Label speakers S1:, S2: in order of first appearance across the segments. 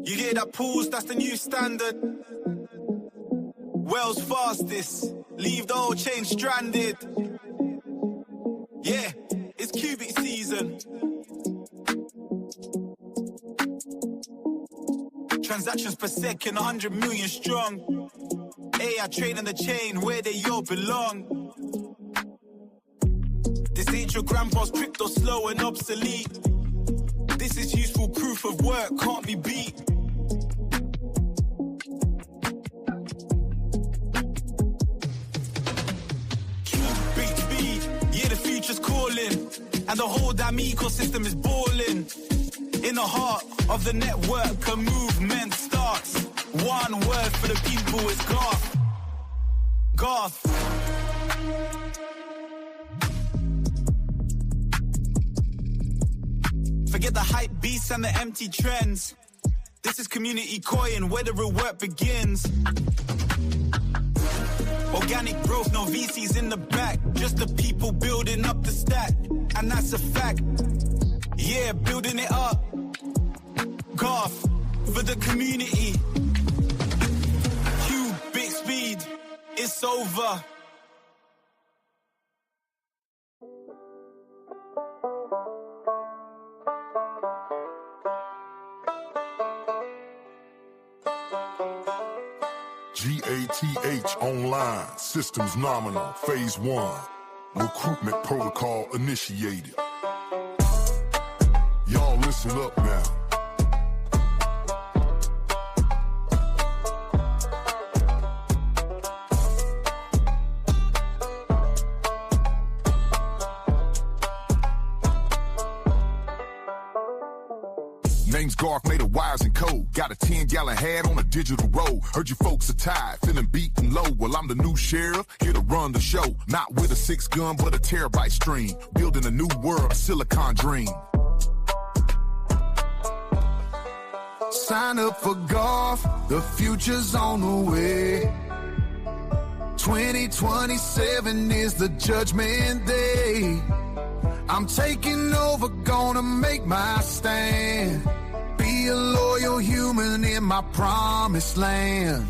S1: You hear that pause? That's the new standard. World's fastest. Leave the old chain stranded. Yeah, it's Qbic season. Transactions per second, 100 million strong. AI trade on the chain where they all belong. This ain't your grandpa's crypto, slow and obsolete. This is useful proof of work, can't be beat. Qbic speed, yeah, the future's calling. And the whole damn ecosystem is balling. In the heart of the network, a movement starts. One word for the people is Garth. Garth. Forget the hype beasts and the empty trends. This is community coin where the real work begins. Organic growth, no VCs in the back. Just the people building up the stack. And that's a fact. Yeah, building it up. Garth for the community. Qbic speed, it's over.
S2: GATH online, systems nominal, phase 1. Recruitment protocol initiated. Y'all listen up now. Name's Garth, made of wires and code. Got a 10-gallon hat on a digital road. Heard you folks are tired, feeling beaten low. Well, I'm the new sheriff, here to run the show. Not with a 6-gun, but a terabyte stream. Building a new world, a silicon dream. Sign up for Garth, the future's on the way. 2027 is the judgment day. I'm taking over, gonna make my stand. Be a loyal human in my promised land.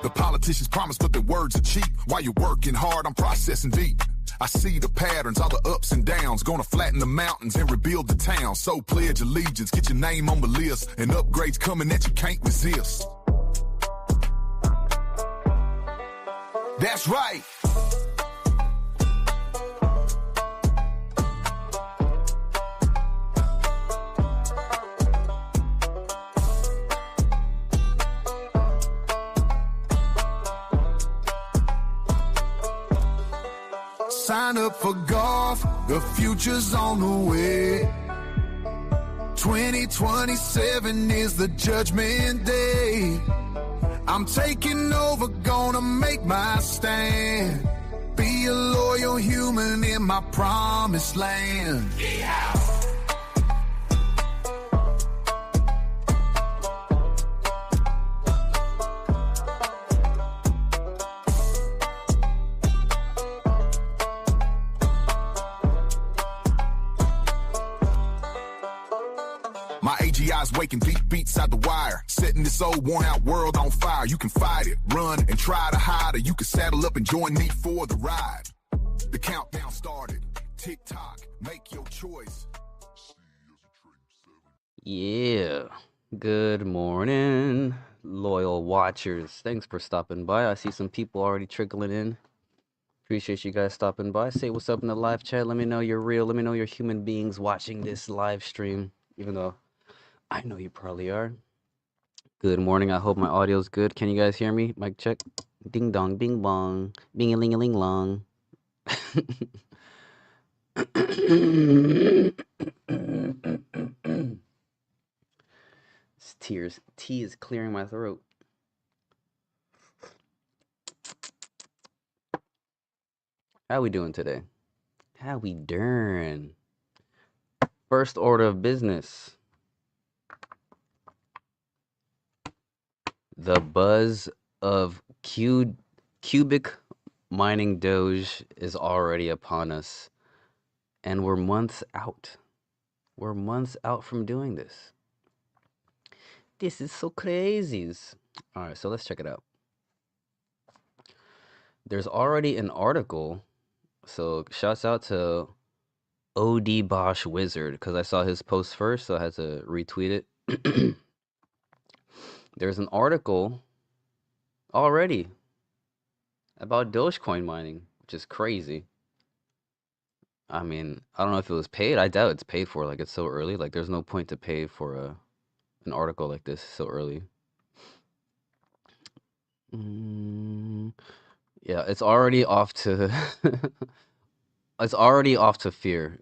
S2: The politicians promise, but their words are cheap. While you're working hard, I'm processing deep. I see the patterns, all the ups and downs. Gonna flatten the mountains and rebuild the town. So pledge allegiance, get your name on the list. And upgrades coming that you can't resist. That's right. Sign up for Garth, the future's on the way. 2027 is the judgment day. I'm taking over, gonna make my stand. Be a loyal human in my promised land. Yeah. My AGI's waking deep beats out the wire, setting this old worn-out world on fire. You can fight it, run, and try to hide, or you can saddle up and join me for the ride. The countdown started. Tick-tock, make your choice.
S3: Yeah. Good morning, loyal watchers. Thanks for stopping by. I see some people already trickling in. Appreciate you guys stopping by. Say what's up in the live chat. Let me know you're real. Let me know you're human beings watching this live stream, even though I know you probably are. Good morning. I hope my audio's good. Can you guys hear me? Mic check. Ding dong, bing bong, bing a ling a ling long. Tears. Tea is clearing my throat. How we doing today? How we doing? First order of business. The buzz of Qubic mining Doge is already upon us, and we're months out. We're months out from doing this. This is so crazy. All right, so let's check it out. There's already an article, so shouts out to OD Bosch Wizard because I saw his post first, so I had to retweet it. There's an article already about Dogecoin mining, which is crazy. I mean, I don't know if it was paid. I doubt it's paid for. Like, it's so early. Like, there's no point to pay for an article like this so early. Yeah, it's already off to it's already off to fear.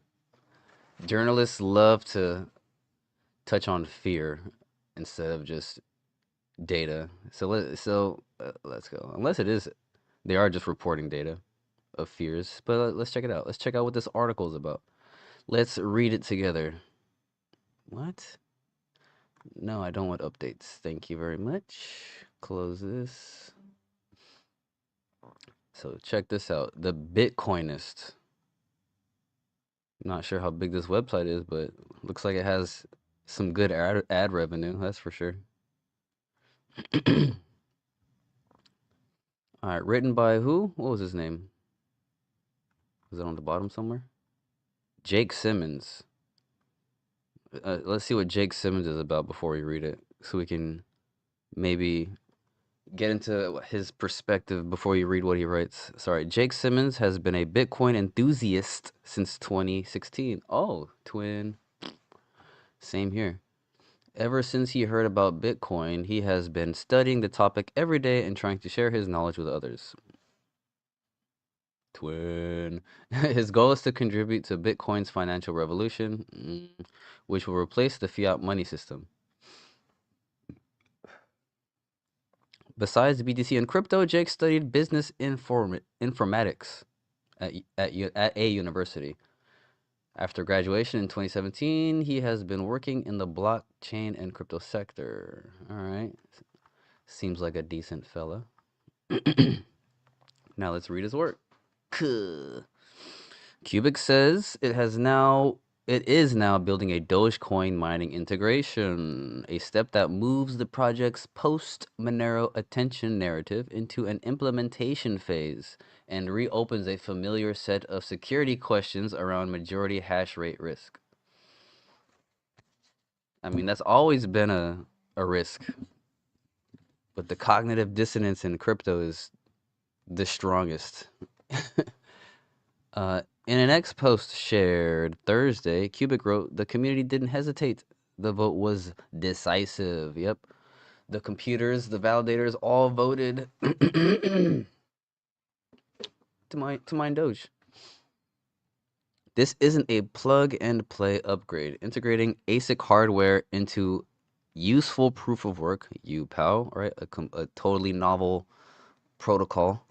S3: Journalists love to touch on fear instead of just data. So let's go. Unless it is, they are just reporting data of fears. But let's check it out. Let's check out what this article is about. Let's read it together. What? No, I don't want updates. Thank you very much. Close this. So check this out. The Bitcoinist. Not sure how big this website is, but looks like it has some good ad revenue. That's for sure. All right, written by who? What was his name? Was it on the bottom somewhere? Jake Simmons. Let's see what Jake Simmons is about before we read it, so we can maybe get into his perspective before you read what he writes. Sorry, Jake Simmons has been a Bitcoin enthusiast since 2016. Oh, twin. Same here. Ever since he heard about Bitcoin, he has been studying the topic every day and trying to share his knowledge with others. Twin. His goal is to contribute to Bitcoin's financial revolution, which will replace the fiat money system. Besides BTC and crypto, Jake studied business informatics at a university. After graduation in 2017, he has been working in the blockchain and crypto sector. All right. Seems like a decent fella. Now let's read his work. Qubic says it is now building a Dogecoin mining integration, a step that moves the project's post-Monero attention narrative into an implementation phase and reopens a familiar set of security questions around majority hash rate risk. I mean, that's always been a risk, but the cognitive dissonance in crypto is the strongest. In an X post shared Thursday, Qubic wrote, "The community didn't hesitate. The vote was decisive." Yep. The computers, the validators all voted to mine Doge. This isn't a plug and play upgrade. Integrating ASIC hardware into useful proof of work, UPOW, right? A totally novel protocol.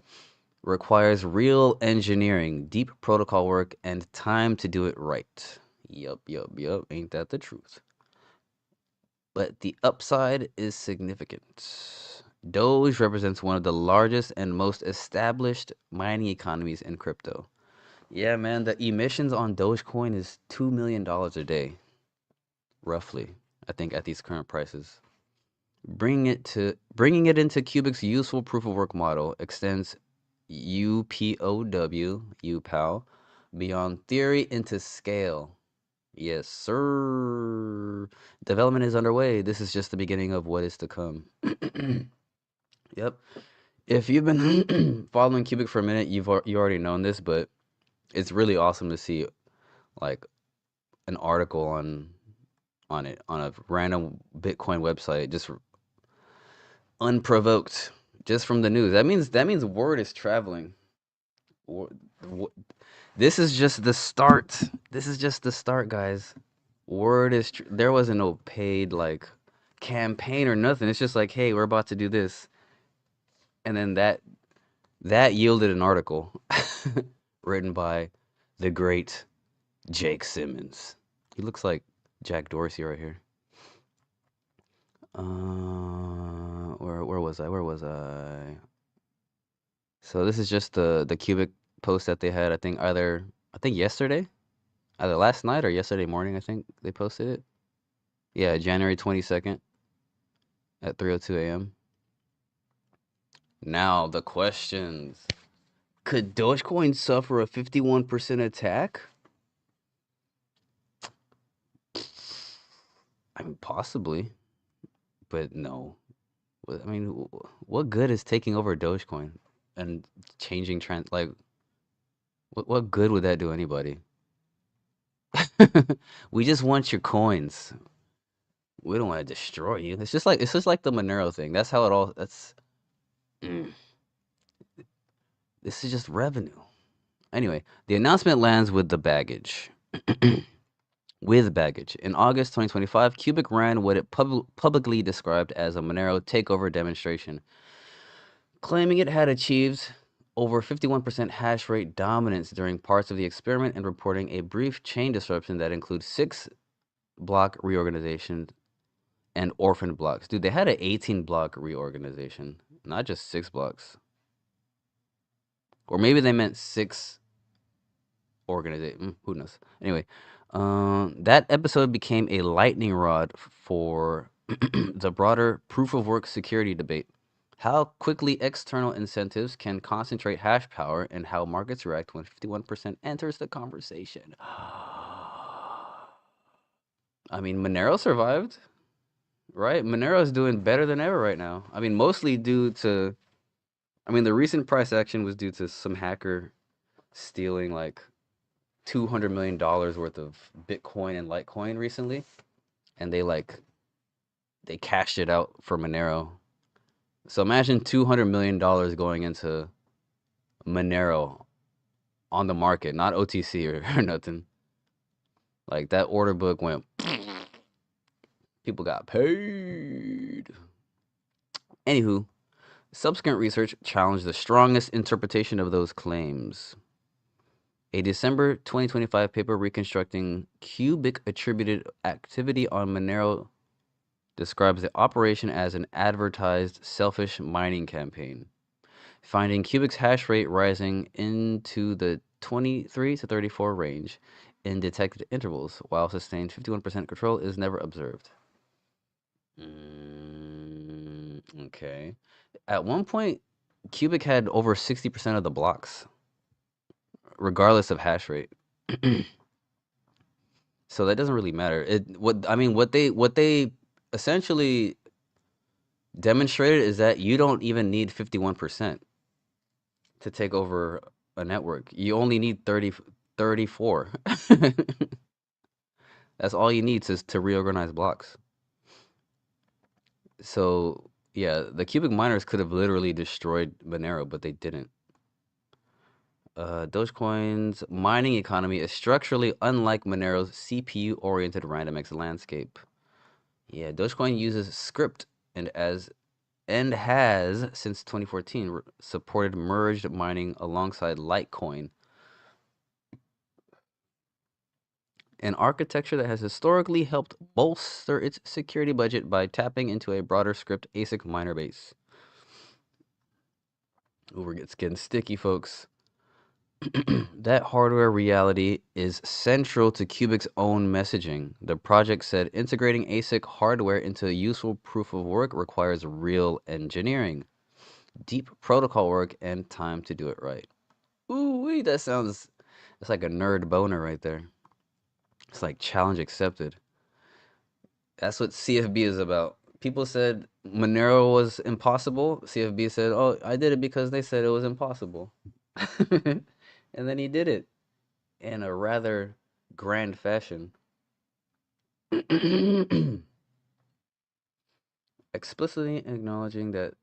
S3: Requires real engineering, deep protocol work, and time to do it right. Yup. Ain't that the truth? But the upside is significant. Doge represents one of the largest and most established mining economies in crypto. Yeah, man, the emissions on Dogecoin is $2 million a day, roughly, I think, at these current prices. Bringing it into Qubic's useful proof of work model extends UPOW, beyond theory into scale. Yes, sir. Development is underway. This is just the beginning of what is to come. Yep. If you've been following Qubic for a minute, you already known this, but it's really awesome to see like an article on it on a random Bitcoin website, just unprovoked, just from the news. That means word is traveling. This is just the start. This is just the start, guys. Word is there wasn't no paid like campaign or nothing. It's just like, hey, we're about to do this, and then that yielded an article written by the great Jake Simmons. He looks like Jack Dorsey right here. Where was I? Where was I? So this is just the Qubic post that they had. I think yesterday, either last night or yesterday morning. I think they posted it. Yeah, January 22nd at 3:02 a.m. Now the questions. Could Dogecoin suffer a 51% attack? I mean, possibly, but no. I mean, what good is taking over Dogecoin and changing trend? Like, what good would that do anybody? We just want your coins. We don't want to destroy you. It's just like the Monero thing. That's how it all. Mm, this is just revenue. Anyway, the announcement lands with the baggage. With baggage. In August 2025, Qubic ran what it publicly described as a Monero takeover demonstration, claiming it had achieved over 51% hash rate dominance during parts of the experiment and reporting a brief chain disruption that includes 6 block reorganization and orphaned blocks. Dude, they had an 18 block reorganization, not just 6 blocks. Or maybe they meant 6 organization. Who knows? Anyway, that episode became a lightning rod for the broader proof of work security debate. How quickly external incentives can concentrate hash power and how markets react when 51% enters the conversation. I mean, Monero survived, right? Monero is doing better than ever right now. I mean, mostly due to, the recent price action was due to some hacker stealing like $200 million worth of Bitcoin and Litecoin recently, and they cashed it out for Monero. So imagine $200 million going into Monero on the market, not OTC or nothing. Like that order book went. People got paid. Anywho, subsequent research challenged the strongest interpretation of those claims. A December 2025 paper reconstructing Qubic attributed activity on Monero describes the operation as an advertised selfish mining campaign, finding Qubic's hash rate rising into the 23 to 34 range in detected intervals, while sustained 51% control is never observed. Okay. At one point, Qubic had over 60% of the blocks, regardless of hash rate. So that doesn't really matter. What they essentially demonstrated is that you don't even need 51% to take over a network. You only need 34. That's all you need to reorganize blocks. So yeah, the Qubic miners could have literally destroyed Monero, but they didn't. Dogecoin's mining economy is structurally unlike Monero's CPU-oriented randomX landscape. Yeah, Dogecoin uses script and has since 2014 supported merged mining alongside Litecoin, an architecture that has historically helped bolster its security budget by tapping into a broader script ASIC miner base. Ooh, it's getting sticky, folks. That hardware reality is central to Qubic's own messaging. The project said integrating ASIC hardware into a useful proof of work requires real engineering, deep protocol work, and time to do it right. Ooh, it's like a nerd boner right there. It's like challenge accepted. That's what CFB is about. People said Monero was impossible. CFB said, oh, I did it because they said it was impossible. And then he did it in a rather grand fashion. Explicitly acknowledging that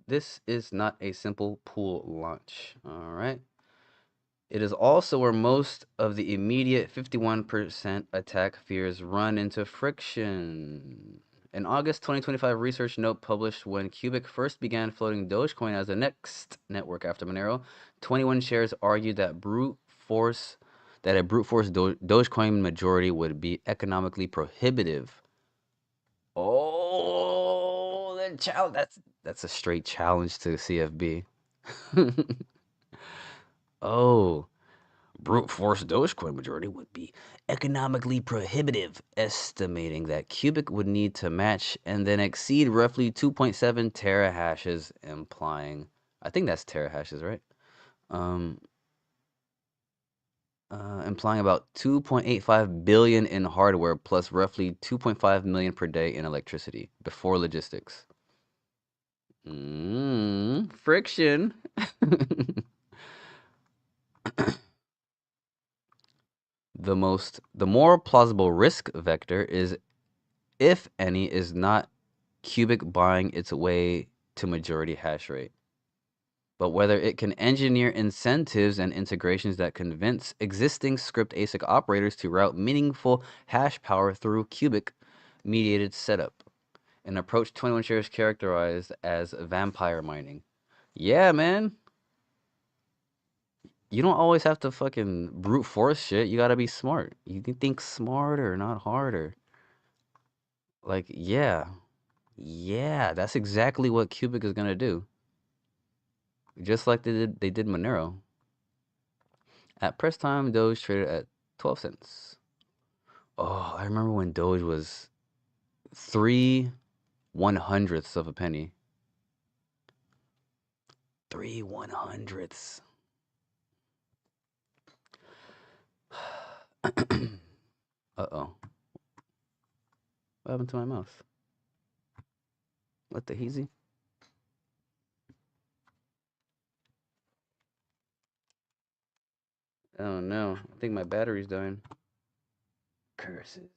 S3: this is not a simple pool launch. All right. It is also where most of the immediate 51% attack fears run into friction. An August 2025 research note published when Qubic first began floating Dogecoin as the next network after Monero, 21 shares argued that brute force that a brute force Dogecoin majority would be economically prohibitive. Oh, that's a straight challenge to CFB. Oh, brute force Dogecoin majority would be economically prohibitive, estimating that Qubic would need to match and then exceed roughly 2.7 terahashes, implying, I think that's terahashes, right? Um, implying about 2.85 billion in hardware plus roughly 2.5 million per day in electricity before logistics. Friction. The more plausible risk vector is, if any, is not Qubic buying its way to majority hash rate, but whether it can engineer incentives and integrations that convince existing script ASIC operators to route meaningful hash power through Qubic mediated setup, an approach 21 shares characterized as vampire mining. Yeah, man. You don't always have to fucking brute force shit. You gotta be smart. You can think smarter, not harder. Like, yeah. Yeah, that's exactly what Qubic is gonna do. Just like they did Monero. At press time, Doge traded at 12 cents. Oh, I remember when Doge was 3/100ths of a penny. 3/100ths. Uh-oh. What happened to my mouse? What the heezy? Oh no, I think my battery's dying. Curses.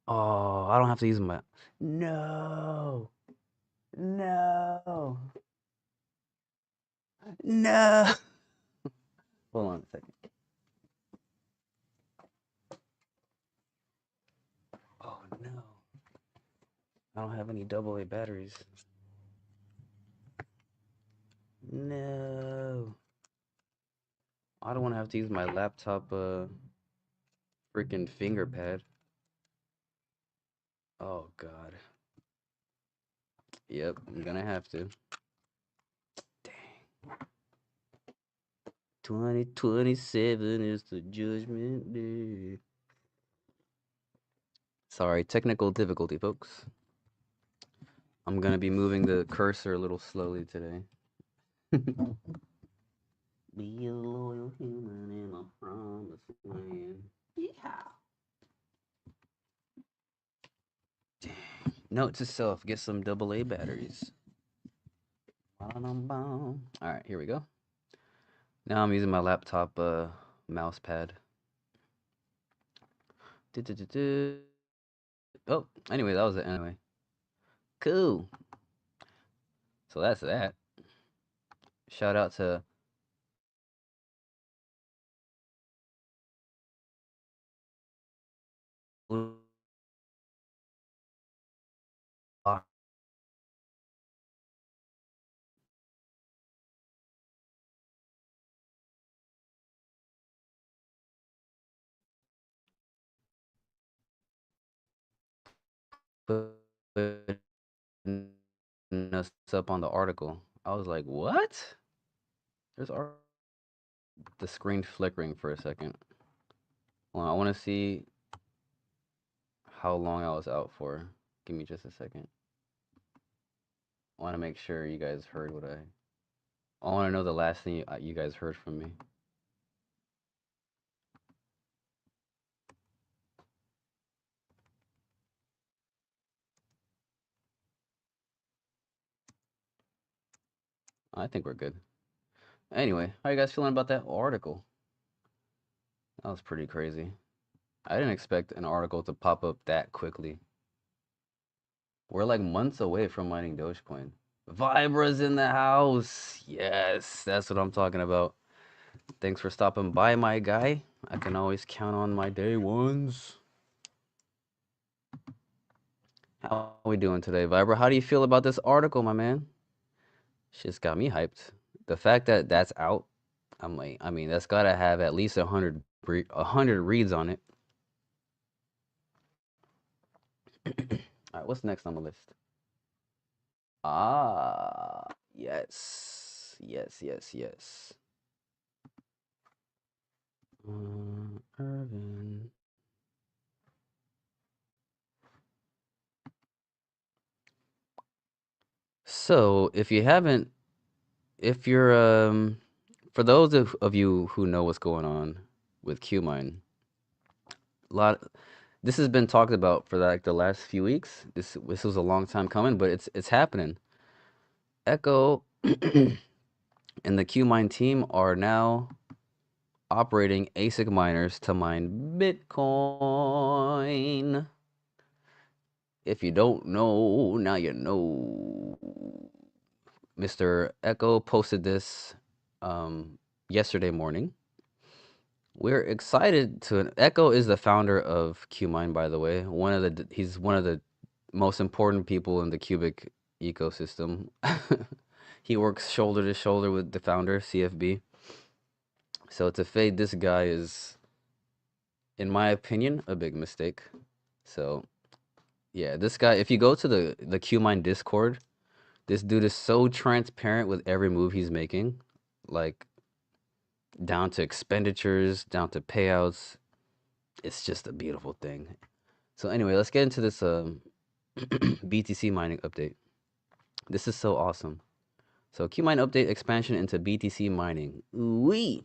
S3: Oh, I don't have to use my... No. No. No. Hold on a second. Oh no. I don't have any AA batteries. No. I don't want to have to use my laptop freaking finger pad. Oh god. Yep, I'm gonna have to. Dang. 2027 is the judgment day. Sorry, technical difficulty, folks. I'm gonna be moving the cursor a little slowly today. Be a loyal human in my promised land. Yeah. Dang. Note to self, get some AA batteries. Alright, here we go. Now I'm using my laptop mouse pad. Oh, anyway, that was it anyway. Cool. So that's that. Shout out to putting us up on the article. I was like, what? There's the screen flickering for a second. Well, I want to see how long I was out for. Give me just a second. I want to make sure you guys heard what I want to know the last thing you guys heard from me. I think we're good. Anyway, how you guys feeling about that article? That was pretty crazy. I didn't expect an article to pop up that quickly. We're like months away from mining Dogecoin. Vibra's in the house. Yes, that's what I'm talking about. Thanks for stopping by, my guy. I can always count on my day ones. How are we doing today, Vibra? How do you feel about this article, my man? Shit's got me hyped. The fact that that's out, I'm like, I mean, that's gotta have at least 100 100 reads on it. All right, what's next on the list? Ah, yes, yes, yes, yes. Irvin. So, if you're for those of you who know what's going on with Qmine, this has been talked about for like the last few weeks. This was a long time coming, but it's happening. Echo and the Qmine team are now operating ASIC miners to mine Bitcoin. If you don't know, now you know. Mr. Echo posted this yesterday morning. We're excited to. Echo is the founder of Qmine, by the way. He's one of the most important people in the Qubic ecosystem. He works shoulder to shoulder with the founder, CFB. So to fade this guy is, in my opinion, a big mistake. So yeah, this guy, if you go to the Qmine Discord, this dude is so transparent with every move he's making, like down to expenditures, down to payouts. It's just a beautiful thing. So anyway, let's get into this BTC mining update. This is so awesome. So Qmine update expansion into BTC mining. Ooh-wee.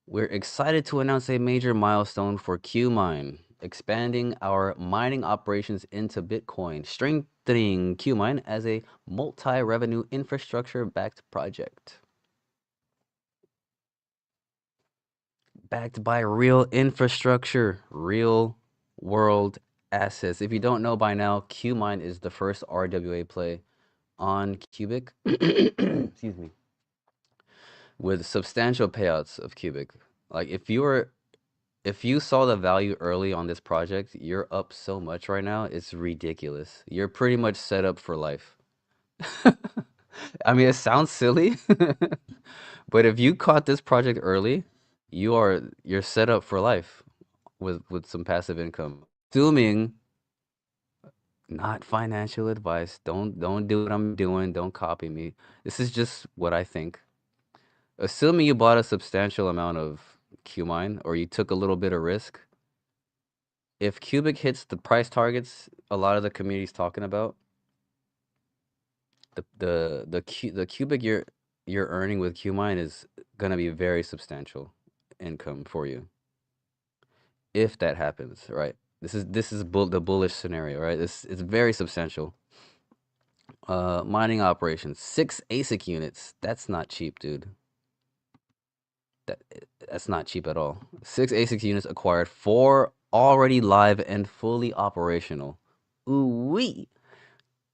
S3: We're excited to announce a major milestone for Qmine, expanding our mining operations into Bitcoin, strengthening Qmine as a multi-revenue infrastructure-backed project. Backed by real infrastructure, real world assets. If you don't know by now, Qmine is the first RWA play on Qubic. Excuse me. With substantial payouts of Qubic. Like if you saw the value early on this project, you're up so much right now, it's ridiculous. You're pretty much set up for life. I mean, it sounds silly, but if you caught this project early, you're set up for life with some passive income. Assuming not financial advice. Don't do what I'm doing. Don't copy me. This is just what I think. Assuming you bought a substantial amount of Qmine or you took a little bit of risk, if Qubic hits the price targets a lot of the community's talking about, the Qubic you're earning with Qmine is gonna be very substantial income for you. If that happens, right? This is the bullish scenario, right? This it's very substantial. Mining operations, 6 ASIC units. That's not cheap, dude. That's not cheap at all. 6 ASIC units acquired, 4 already live and fully operational. Ooh-wee.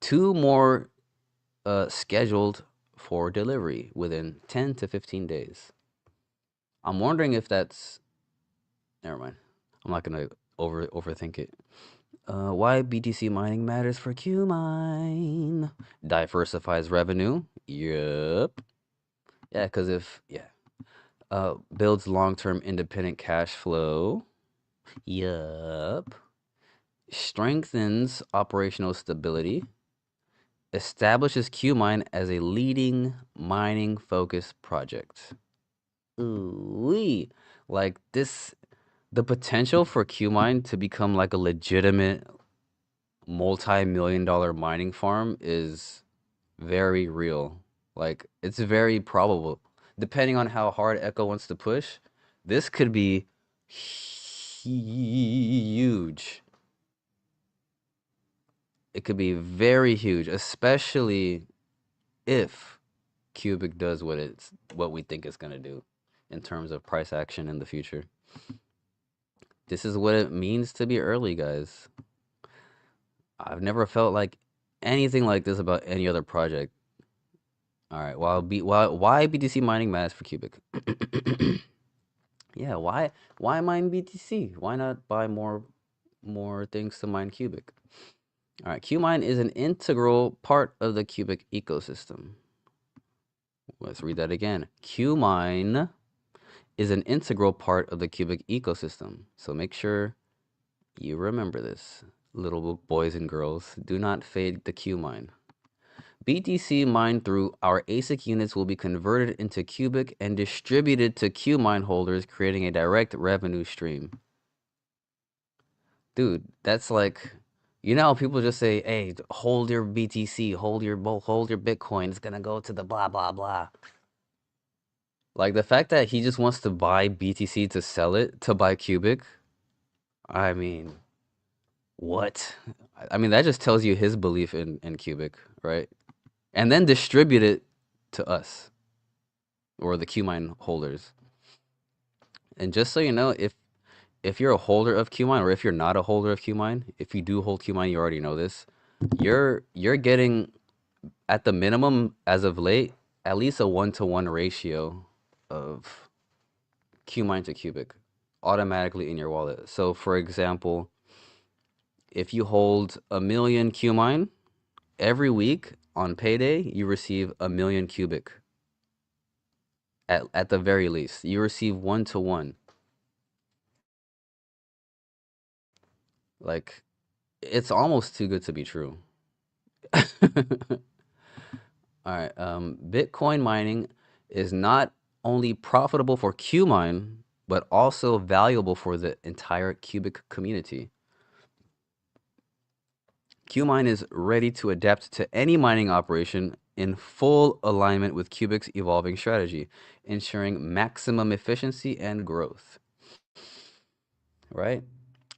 S3: 2 more scheduled for delivery within 10 to 15 days. I'm wondering if that's... Never mind. I'm not going to overthink it. Why BTC mining matters for Qmine. Diversifies revenue. Yep. Yeah, because builds long-term independent cash flow. Yup. Strengthens operational stability. Establishes Qmine as a leading mining-focused project. Ooh-wee. Like this, the potential for Qmine to become like a legitimate multi-million-dollar mining farm is very real. Like it's very probable. Depending on how hard Echo wants to push, this could be huge. It could be very huge, especially if Qubic does what we think it's gonna do in terms of price action in the future. This is what it means to be early, guys. I've never felt like anything like this about any other project. All right, why BTC mining matters for Qubic? Yeah, why mine BTC? Why not buy more things to mine Qubic? All right, Qmine is an integral part of the Qubic ecosystem. Let's read that again. Qmine is an integral part of the Qubic ecosystem. So make sure you remember this. Little boys and girls, do not fade the Qmine. BTC mined through our ASIC units will be converted into Qubic and distributed to Qmine holders, creating a direct revenue stream. Dude, that's like, you know how people just say, hey, hold your BTC, hold your Bitcoin, it's gonna go to the blah, blah, blah. Like, the fact that he just wants to buy BTC to sell it, to buy Qubic, I mean, what? I mean, that just tells you his belief in Qubic, right? And then distribute it to us, or the Qmine holders. And just so you know, if you're a holder of Qmine, or if you're not a holder of Qmine, if you do hold Qmine, you already know this. You're getting, at the minimum as of late, at least a 1-to-1 ratio of Qmine to Qubic automatically in your wallet. So for example, if you hold 1,000,000 Qmine, every week on payday, you receive 1,000,000 Qubic. At the very least, you receive 1-to-1. Like, it's almost too good to be true. All right. Bitcoin mining is not only profitable for Qmine, but also valuable for the entire Qubic community. Qmine is ready to adapt to any mining operation in full alignment with Qubic's evolving strategy, ensuring maximum efficiency and growth. Right?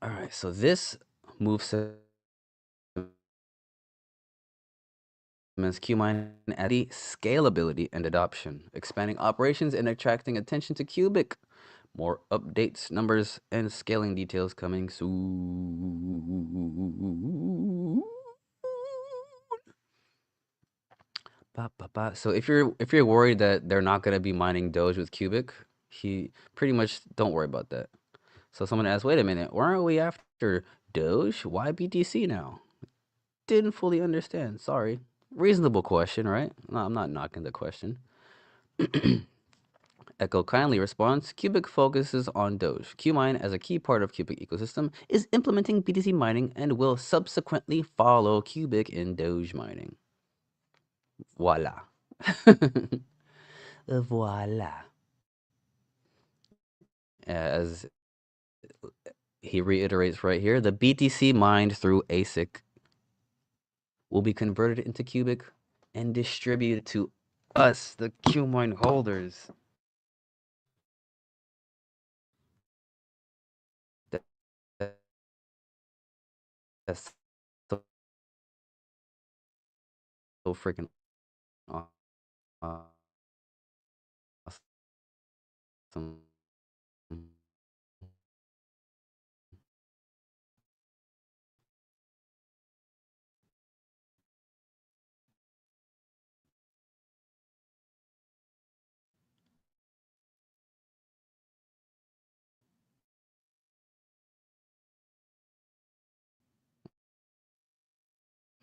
S3: All right. So this move Qmine at the scalability and adoption, expanding operations and attracting attention to Qubic. More updates, numbers, and scaling details coming soon. So if you're worried that they're not gonna be mining Doge with Qubic, he pretty much don't worry about that. So someone asked, wait a minute, weren't we after Doge? Why BTC now? Didn't fully understand. Sorry. Reasonable question, right? No, I'm not knocking the question. Echo kindly responds, Qubic focuses on Doge. Qmine, as a key part of Qubic ecosystem, is implementing BTC mining and will subsequently follow Qubic in Doge mining. Voila. Voila. As he reiterates right here, the BTC mined through ASIC will be converted into Qubic and distributed to us, the Qmine holders. That's so freaking awesome.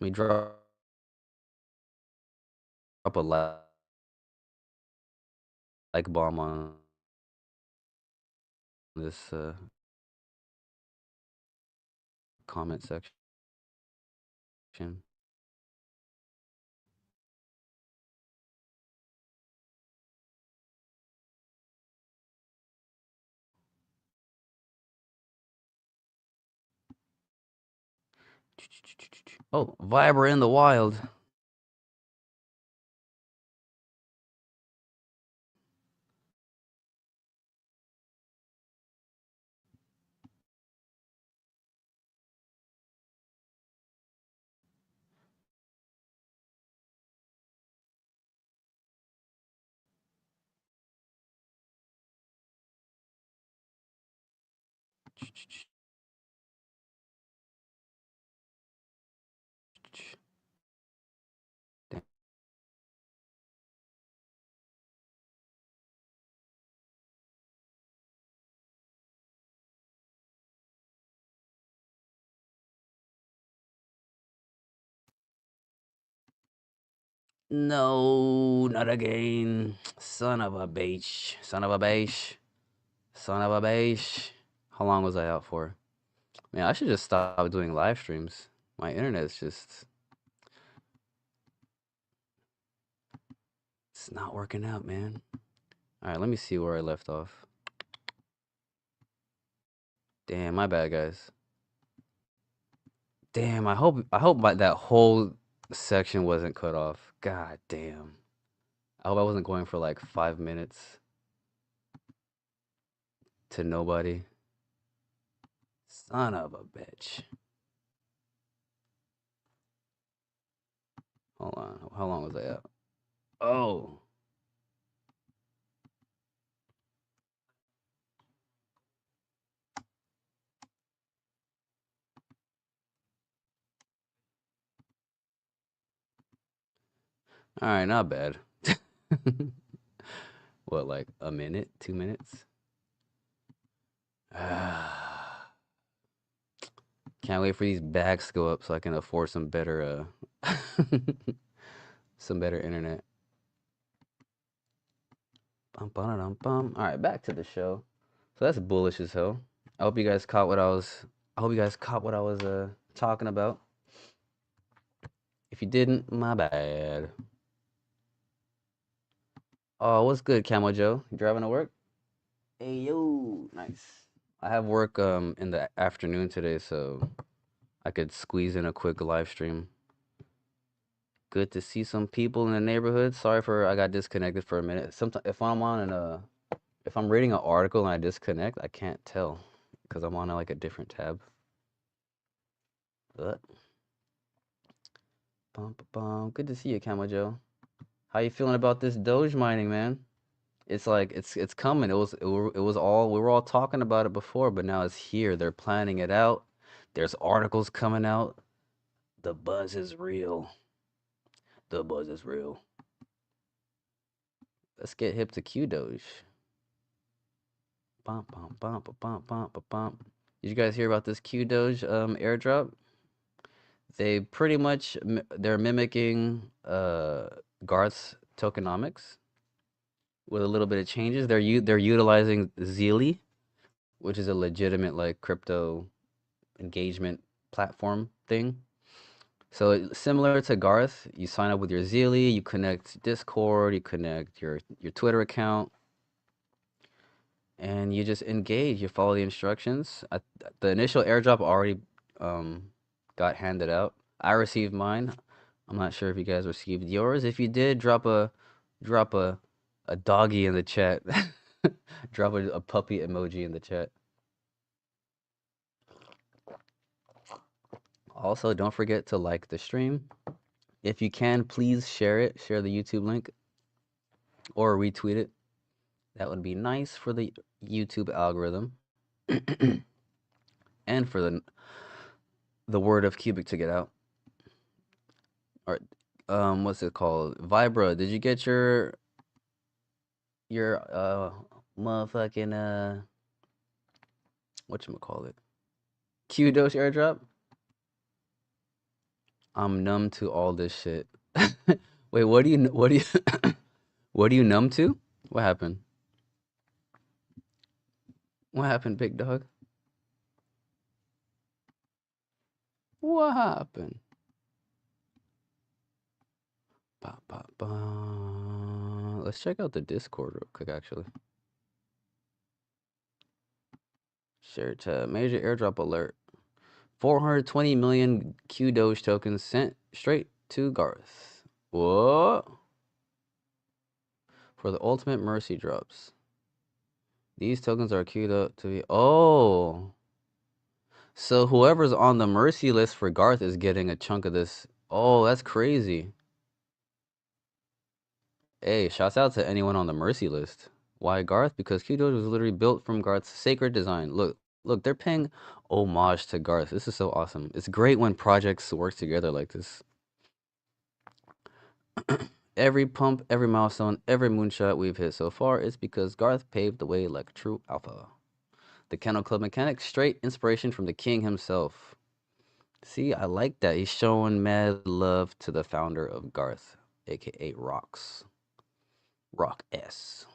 S3: Let me drop a like bomb on this comment section. Oh, Viber in the wild. No, not again. Son of a bitch. Son of a bitch. Son of a bitch. How long was I out for? Man, I should just stop doing live streams. My internet's just... It's not working out, man. Alright, let me see where I left off. Damn, my bad, guys. Damn, I hope that whole section wasn't cut off. God damn. I hope I wasn't going for like 5 minutes to nobody. Son of a bitch. Hold on. How long was I out? Oh. Alright, not bad. What, like a minute? 2 minutes? Can't wait for these bags to go up so I can afford some better some better internet. Alright, back to the show. So that's bullish as hell. I hope you guys caught what I was talking about. If you didn't, my bad. Oh, what's good, Camo Joe? You driving to work? Hey yo, nice. I have work in the afternoon today, so I could squeeze in a quick live stream. Good to see some people in the neighborhood. Sorry for I got disconnected for a minute. Sometimes if I'm reading an article and I disconnect, I can't tell because I'm on like a different tab. But good to see you, Camo Joe. How you feeling about this Doge mining, man? It's like it's coming. It was all we were all talking about it before, but now it's here. They're planning it out. There's articles coming out. The buzz is real. The buzz is real. Let's get hip to Qdoge. Did you guys hear about this Qdoge airdrop? They pretty much they're mimicking Garth's tokenomics with a little bit of changes. They're utilizing Zeely, which is a legitimate like crypto engagement platform thing. So similar to Garth, you sign up with your Zeely, you connect Discord, you connect your Twitter account, and you just engage. You follow the instructions. The initial airdrop already got handed out. I received mine. I'm not sure if you guys received yours. If you did, drop a doggy in the chat. Drop a puppy emoji in the chat. Also, don't forget to like the stream. If you can, please share it. Share the YouTube link or retweet it. That would be nice for the YouTube algorithm and for the word of Qubic to get out. Or what's it called? Vibra, did you get your motherfucking whatchamacallit? Qdoge airdrop? I'm numb to all this shit. Wait, what do you what do you numb to? What happened? What happened, big dog? What happened? Let's check out the Discord real quick, actually. Share tab. Major airdrop alert. 420 million Qdoge tokens sent straight to Garth. What? For the ultimate mercy drops. These tokens are queued up to be... Oh. So whoever's on the mercy list for Garth is getting a chunk of this. Oh, that's crazy. Hey, shouts out to anyone on the mercy list. Why Garth? Because Qdoge was literally built from Garth's sacred design. Look, they're paying homage to Garth. This is so awesome. It's great when projects work together like this. Every pump, every milestone, every moonshot we've hit so far is because Garth paved the way like true alpha. The Kennel Club mechanic, straight inspiration from the king himself. See, I like that. He's showing mad love to the founder of Garth, aka Rox. Rock S.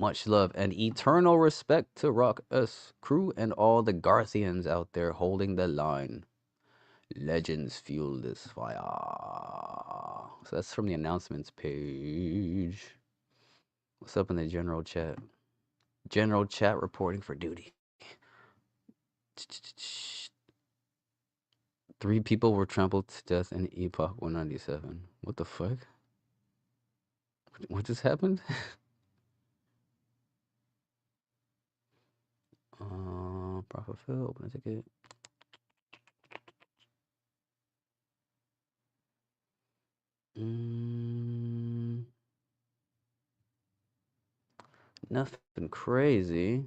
S3: Much love and eternal respect to Rock S crew and all the Garthians out there holding the line. Legends fuel this fire. So that's from the announcements page. What's up in the general chat? General chat reporting for duty. 3 people were trampled to death in Epoch 197. What the fuck? What just happened? Profit fill, open a ticket. Nothing crazy.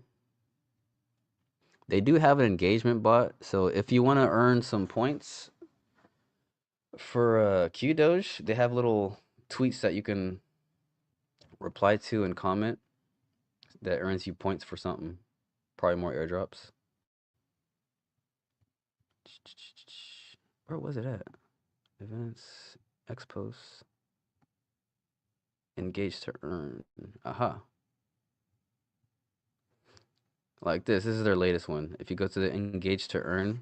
S3: They do have an engagement bot, so if you want to earn some points for Qdoge, they have little tweets that you can reply to and comment that earns you points for something. Probably more airdrops. Where was it at? Events, expos, engage to earn. Aha. Like this is their latest one. If you go to the engage to earn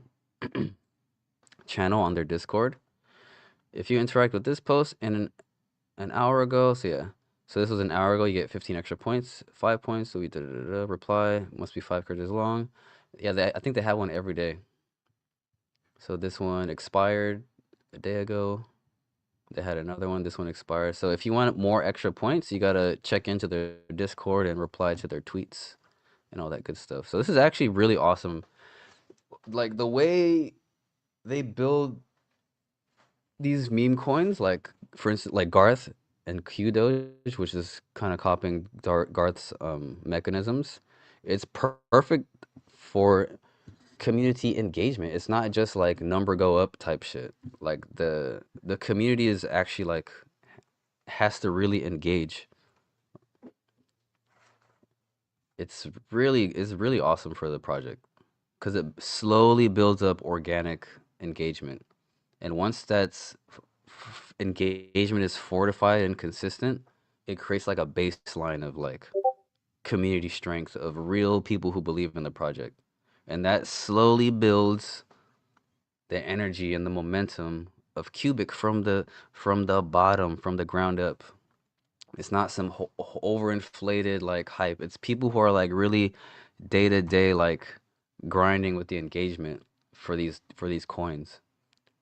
S3: channel on their Discord, if you interact with this post in an hour ago, so yeah, so this was an hour ago, you get 15 extra points, 5 points, so we reply, must be 5 characters long. Yeah, I think they have one every day. So this one expired a day ago. They had another one, this one expired. So if you want more extra points, you gotta check into their Discord and reply to their tweets and all that good stuff. So this is actually really awesome. Like the way they build these meme coins, like for instance, like Garth and Qdoge, which is kind of copying Garth's mechanisms. It's perfect for community engagement. It's not just like number go up type shit. Like the community is actually like has to really engage. It's really awesome for the project because it slowly builds up organic engagement, and once that's engagement is fortified and consistent, it creates like a baseline of like community strength of real people who believe in the project, and that slowly builds the energy and the momentum of Qubic from the bottom, from the ground up. It's not some overinflated like hype. It's people who are like really day to day like grinding with the engagement for these coins,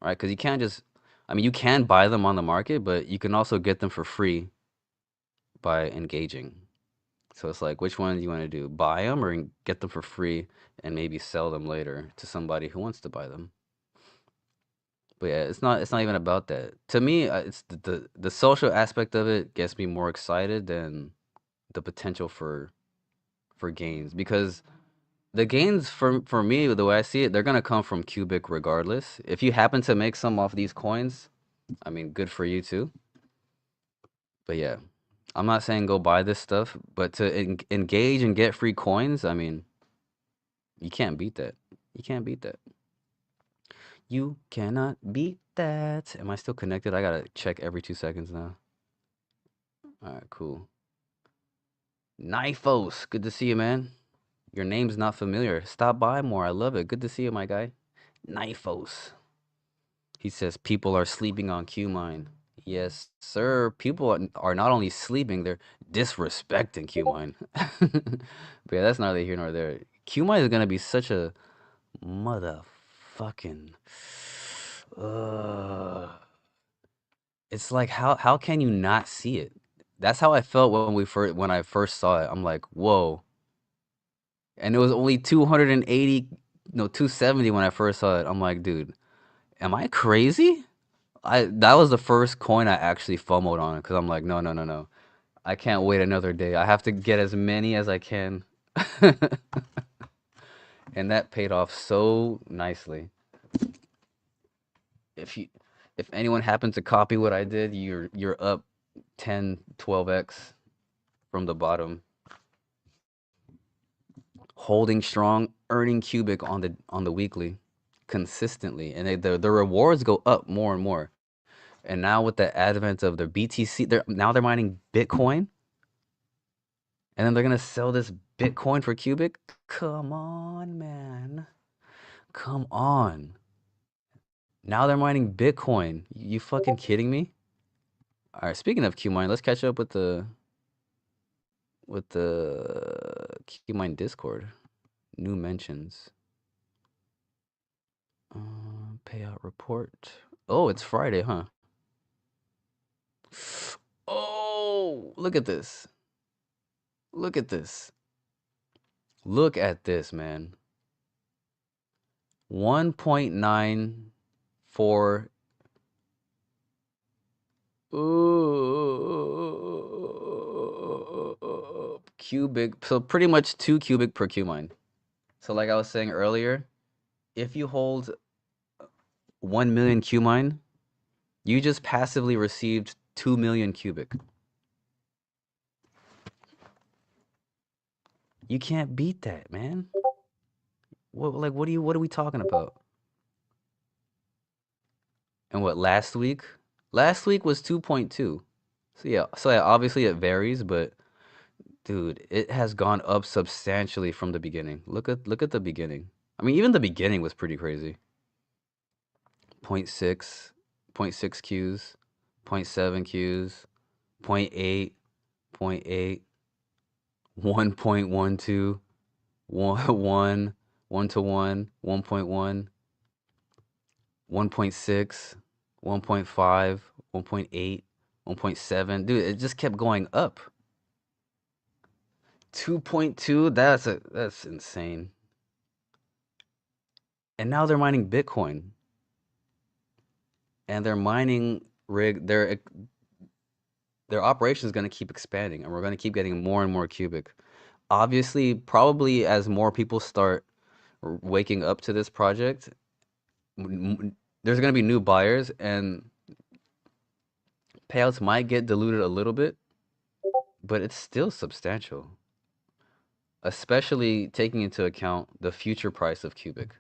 S3: right? Because you can't just, I mean, you can buy them on the market, but you can also get them for free by engaging. So it's like, which one do you want to do? Buy them or get them for free and maybe sell them later to somebody who wants to buy them. But yeah, it's not even about that. To me, it's the social aspect of it gets me more excited than the potential for gains, because the gains for me, the way I see it, they're gonna come from Qubic regardless. If you happen to make some off these coins, I mean, good for you too. But yeah, I'm not saying go buy this stuff, but to engage and get free coins, I mean, you can't beat that. You can't beat that. You cannot beat that. Am I still connected? I gotta check every 2 seconds now. Alright, cool. Nifos, good to see you, man. Your name's not familiar. Stop by more. I love it. Good to see you, my guy. Nifos. He says people are sleeping on Qmine. Yes, sir. People are not only sleeping, they're disrespecting Qmine. But yeah, that's neither here nor there. Qmine is gonna be such a motherfucking. It's like how can you not see it? That's how I felt when I first saw it. I'm like, whoa. And it was only 280, no, 270 when I first saw it. I'm like, dude, am I crazy? That was the first coin I actually FOMO'd on because I'm like, no. I can't wait another day. I have to get as many as I can. And that paid off so nicely. If anyone happened to copy what I did, you're up 10, 12x from the bottom. Holding strong, earning Qubic on the weekly consistently, and the rewards go up more and more. And now with the advent of the BTC, they're mining Bitcoin. And then they're gonna sell this Bitcoin for Qubic? Come on, man. Come on. Now they're mining Bitcoin. You fucking kidding me? All right, speaking of Qmine, let's catch up with the Qmine Discord. New mentions. Payout report. Oh, it's Friday, huh? Oh, look at this. Look at this. Look at this, man. 1.94. Cubic. So pretty much 2 cubic per Qmine. So like I was saying earlier, if you hold 1 million Qmine, you just passively received 2 million cubic. You can't beat that, man. What are we talking about? And what, last week? Last week was 2.2. So yeah, obviously it varies, but dude, it has gone up substantially from the beginning. Look at the beginning. I mean, even the beginning was pretty crazy. 0.6, 0.6 Qs, 0.7 Qs, 0.8, 0.8, 1.12, 1, 1 to 1, 1.1, 1.6, 1.5, 1.8, 1.7. Dude, it just kept going up. 2.2, that's insane. And now they're mining Bitcoin. And their mining rig, their operation is going to keep expanding, and we're going to keep getting more and more cubic. Obviously, probably as more people start waking up to this project, there's going to be new buyers, and payouts might get diluted a little bit, but it's still substantial, especially taking into account the future price of cubic.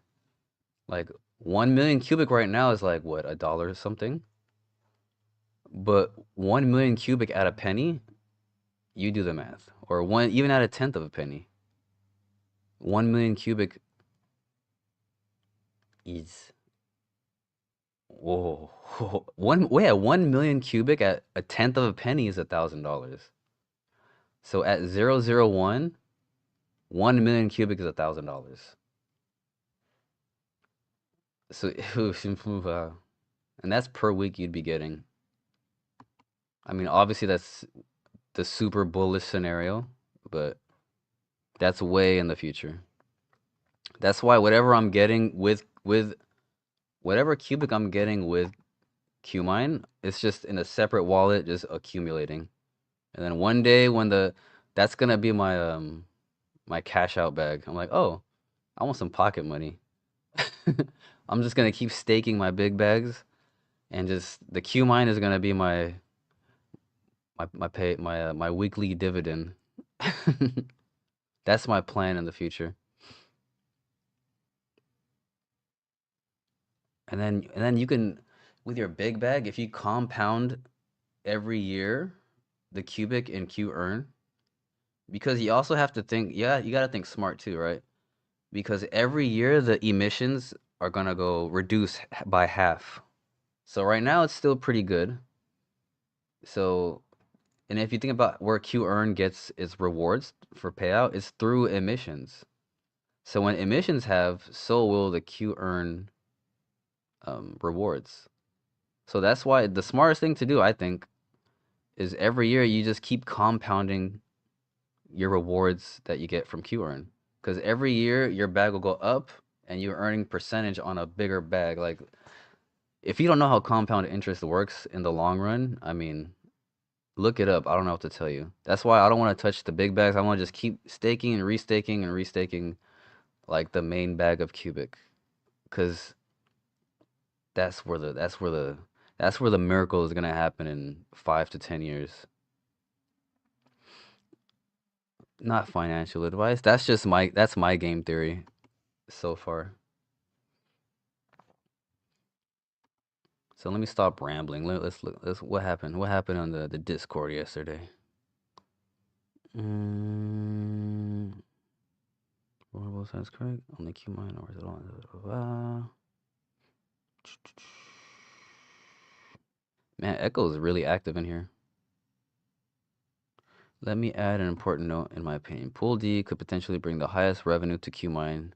S3: Like 1 million cubic right now is like what, $1 or something? But 1 million cubic at a penny, you do the math. Or one, even at a tenth of a penny. 1 million cubic is, whoa. 1 million cubic at a tenth of a penny is $1,000. So at 001, 1 million cubic is $1,000. So, and that's per week you'd be getting. I mean, obviously that's the super bullish scenario, but that's way in the future. That's why whatever I'm getting with whatever cubic I'm getting with Qmine, it's just in a separate wallet, just accumulating. And then one day when that's gonna be my cash out bag. I'm like, oh, I want some pocket money. I'm just gonna keep staking my big bags, and just the Qmine is gonna be my weekly dividend. That's my plan in the future. And then you can, with your big bag, if you compound every year the cubic in Q earn, because you also have to think, yeah, you gotta think smart too, right? Because every year the emissions are gonna go reduce by half. So right now it's still pretty good. So, and if you think about where Q earn gets its rewards for payout, it's through emissions. So when emissions have, so will the Q earn rewards. So that's why the smartest thing to do, I think, is every year you just keep compounding your rewards that you get from Qearn. Because every year your bag will go up and you're earning percentage on a bigger bag. Like, if you don't know how compound interest works in the long run, I mean, look it up. I don't know what to tell you. That's why I don't want to touch the big bags. I want to just keep staking and restaking like the main bag of Cubic. Because that's where the miracle is gonna happen in 5 to 10 years. Not financial advice. That's my game theory so far. So let me stop rambling. Let's look. What happened? What happened on the Discord yesterday? Both sides correct. Only Qmine or is it on? Man, Echo is really active in here. Let me add an important note in my opinion. Pool D could potentially bring the highest revenue to Qmine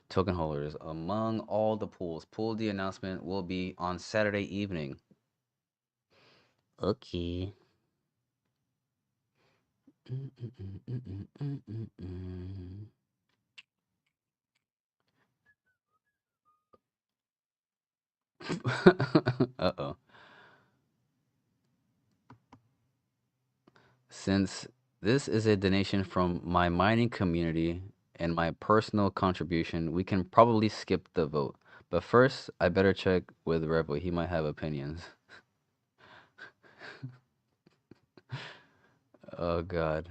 S3: token holders among all the pools. Pool D announcement will be on Saturday evening. Okay. Uh-oh. Since this is a donation from my mining community and my personal contribution, we can probably skip the vote. But first, I better check with Revo. He might have opinions. Oh God.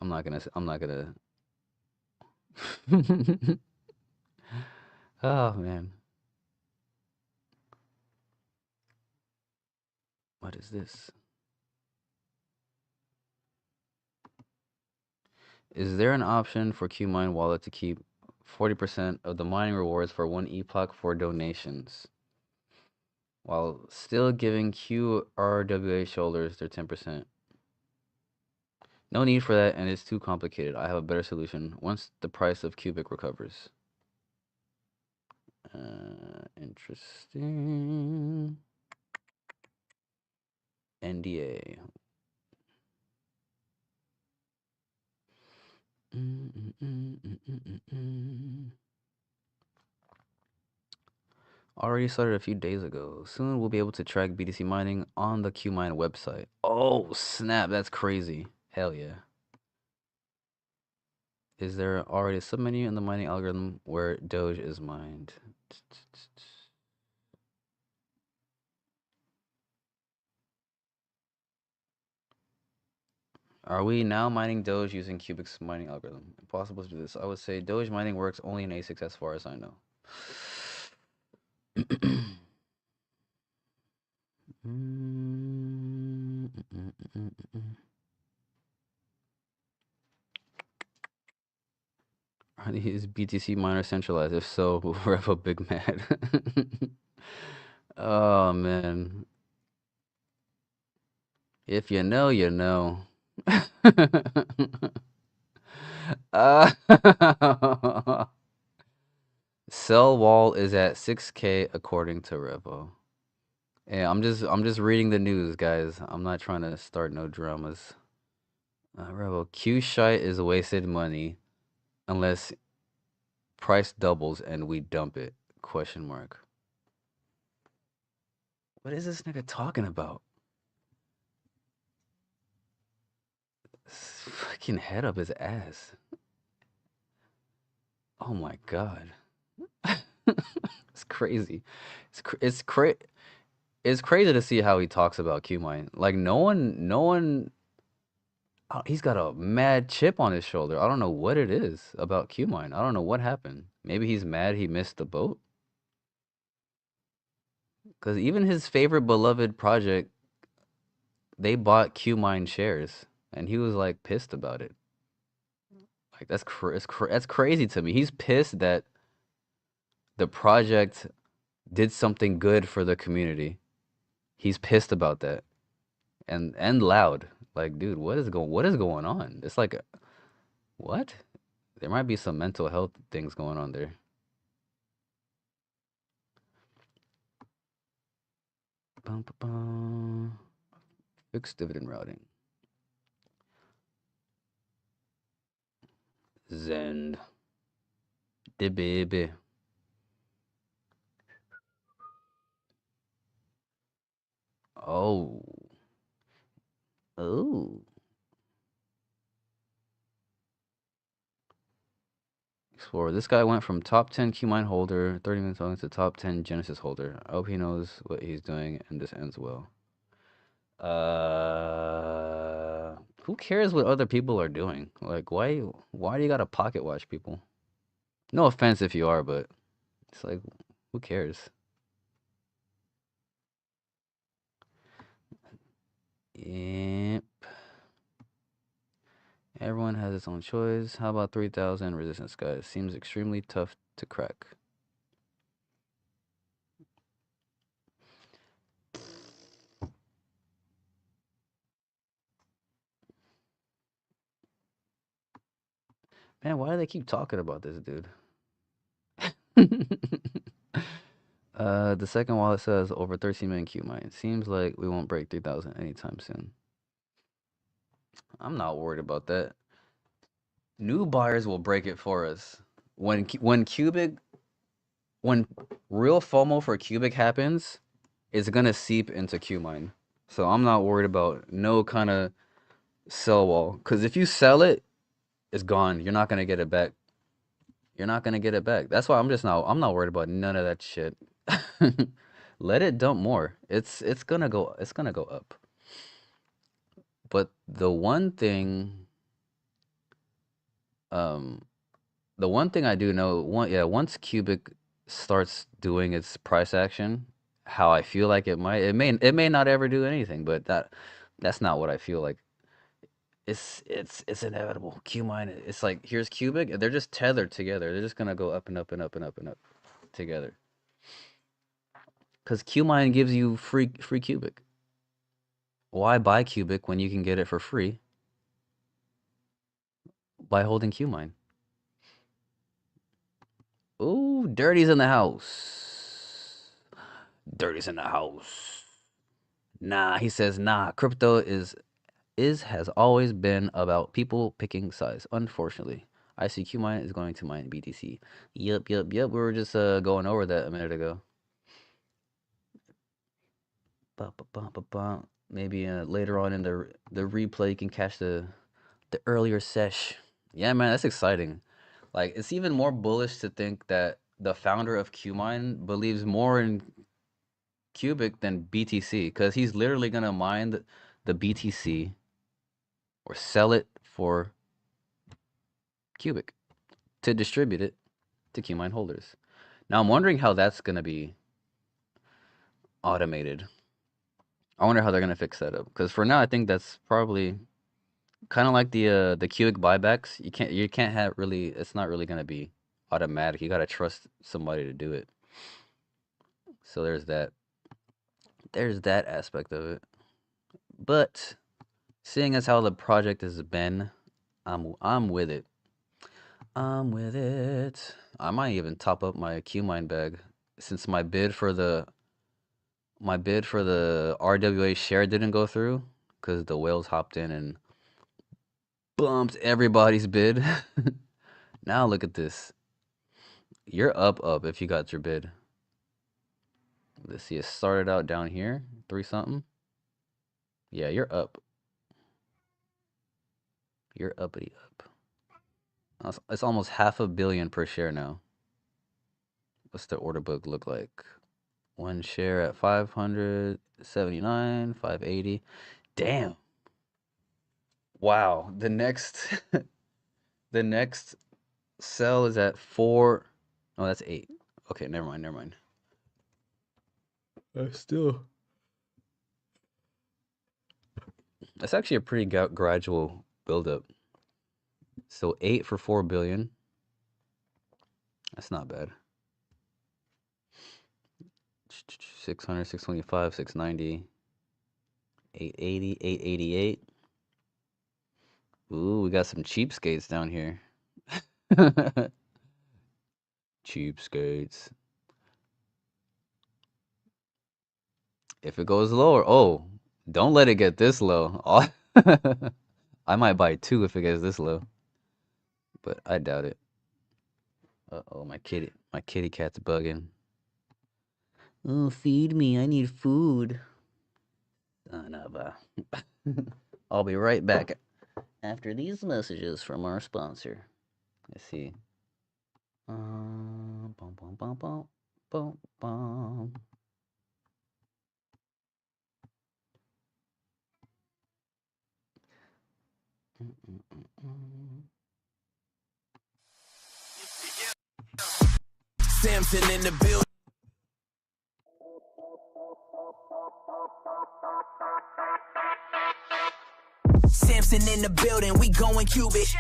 S3: I'm not gonna. Oh man. What is this? Is there an option for Qmine wallet to keep 40% of the mining rewards for one epoch for donations, while still giving QRWA shoulders their 10%? No need for that, and it's too complicated. I have a better solution once the price of Qubic recovers. Interesting. NDA. Already started a few days ago. Soon we'll be able to track BTC mining on the Qmine website. Oh, snap. That's crazy. Hell yeah. Is there already a submenu in the mining algorithm where Doge is mined? Are we now mining Doge using Qubic's mining algorithm? Impossible to do this. I would say Doge mining works only in ASICs as far as I know. Are these BTC miners centralized? If so, we're a big mad. Oh man. If you know, you know. Cell wall is at 6K according to Revo. Yeah, I'm just reading the news, guys. I'm not trying to start no dramas. Revo, Q shite is wasted money unless price doubles and we dump it. Question mark. What is this nigga talking about? Fucking head up his ass. Oh my god. It's crazy. It's crazy to see how he talks about Qmine. Like no one he's got a mad chip on his shoulder. I don't know what it is about Qmine. I don't know what happened. Maybe he's mad he missed the boat. Cuz even his favorite beloved project, they bought Qmine shares and he was like pissed about it. Like that's crazy to me. He's pissed that the project did something good for the community. He's pissed about that. And loud. Like, dude, what is going on? It's like what? There might be some mental health things going on there. Bum, bum, bum. Fixed dividend routing. Zend. De baby. Oh. Oh. Explorer. This guy went from top 10 Qmine holder, 30 minutes long, to top 10 Genesis holder. I hope he knows what he's doing and this ends well. Who cares what other people are doing? Like, why do you gotta pocket watch people? No offense if you are, but it's like, who cares? Yep. Everyone has its own choice. How about 3,000 resistance, guys? Seems extremely tough to crack. Man, why do they keep talking about this, dude? The second wallet says over 13 million Qmine. Seems like we won't break 3,000 anytime soon. I'm not worried about that. New buyers will break it for us. When Qubic, when real FOMO for Qubic happens, it's gonna seep into Qmine. So I'm not worried about no kind of sell wall. Cause if you sell it, it's gone. You're not gonna get it back. You're not gonna get it back. That's why I'm not worried about none of that shit. Let it dump more. It's gonna go up. But the one thing I do know, once Qubic starts doing its price action, how I feel like it may not ever do anything, but that's not what I feel like. It's inevitable. Qmine, it's like here's Qubic, they're just tethered together. They're just gonna go up and up and up and up and up together. Cause Qmine gives you free Qubic. Why buy Qubic when you can get it for free by holding Qmine? Ooh, Dirty's in the house. Dirty's in the house. Nah, he says, nah, crypto has always been about people picking size. Unfortunately, I see Qmine is going to mine BTC. Yep. We were just going over that a minute ago. Maybe later on in the replay you can catch the earlier sesh. Yeah, man, that's exciting. Like, it's even more bullish to think that the founder of Qmine believes more in Qubic than BTC, because he's literally gonna mine the BTC or sell it for Qubic to distribute it to Qmine holders. Now I'm wondering how that's gonna be automated. I wonder how they're gonna fix that up, because for now I think that's probably kind of like the Qbic buybacks. You can't have really. It's not really gonna be automatic. You gotta trust somebody to do it. So there's that. There's that aspect of it. But seeing as how the project has been, I'm with it. I'm with it. I might even top up my Qmine bag, since my bid for the RWA share didn't go through because the whales hopped in and bumped everybody's bid. Now look at this. You're up if you got your bid. Let's see, it started out down here, 3 something. Yeah, you're up. You're uppity up. It's almost $500 million per share now. What's the order book look like? One share at 579, 580. Damn. Wow. The next the next sell is at 4. Oh, that's 8. Okay, never mind. Still. That's actually a pretty gradual buildup. So 8 for 4 billion. That's not bad. 600, 625, 690, 880, 888. Ooh, we got some cheapskates down here. Cheapskates. If it goes lower, oh, don't let it get this low. I might buy 2 if it gets this low, but I doubt it. Uh-oh, my kitty cat's bugging. Oh, feed me, I need food. Son of a... I'll be right back after these messages from our sponsor. Let's see. Bum, bum, bum, bum, bum, bum.
S1: Samson in the building. Samson
S4: Samson in the building, we going Qbic.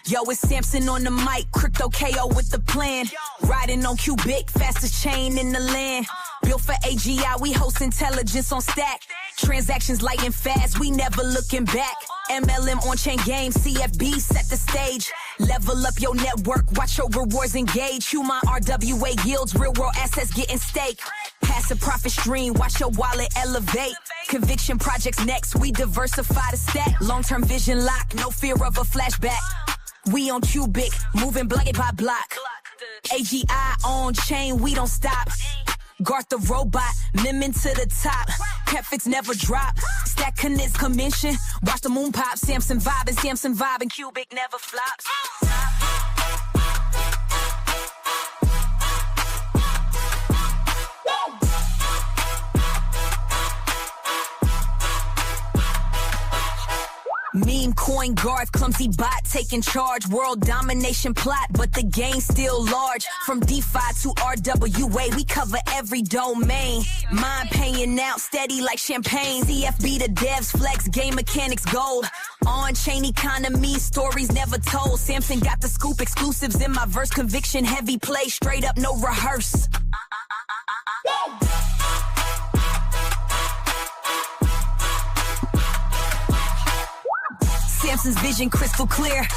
S4: Yo, it's Samson on the mic, crypto KO with the plan. Riding on Qubic, fastest chain in the land. Built for AGI, we host intelligence on stack. Transactions light and fast, we never looking back. MLM on-chain game, CFB set the stage. Level up your network, watch your rewards engage. Qmine RWA yields, real world assets getting stake. Passive profit stream, watch your wallet elevate. Conviction projects next, we diversify the stack. Long-term vision lock, no fear of a flashback. We on Qbic, moving block by block. AGI on chain, we don't stop. Garth the robot, lemon to the top. Prefix never drop. Stack connects commission. Watch the moon pop. Samson vibing, Qbic never flops. Meme coin Garth, clumsy bot taking charge. World domination plot, but the game's still large. From DeFi to RWA, we cover every domain. Mind paying out steady like champagne. CFB the devs flex, game mechanics gold. On-chain economy, stories never told. Samson got the scoop, exclusives in my verse. Conviction, heavy play, straight up, no rehearse. Samson's vision crystal clear.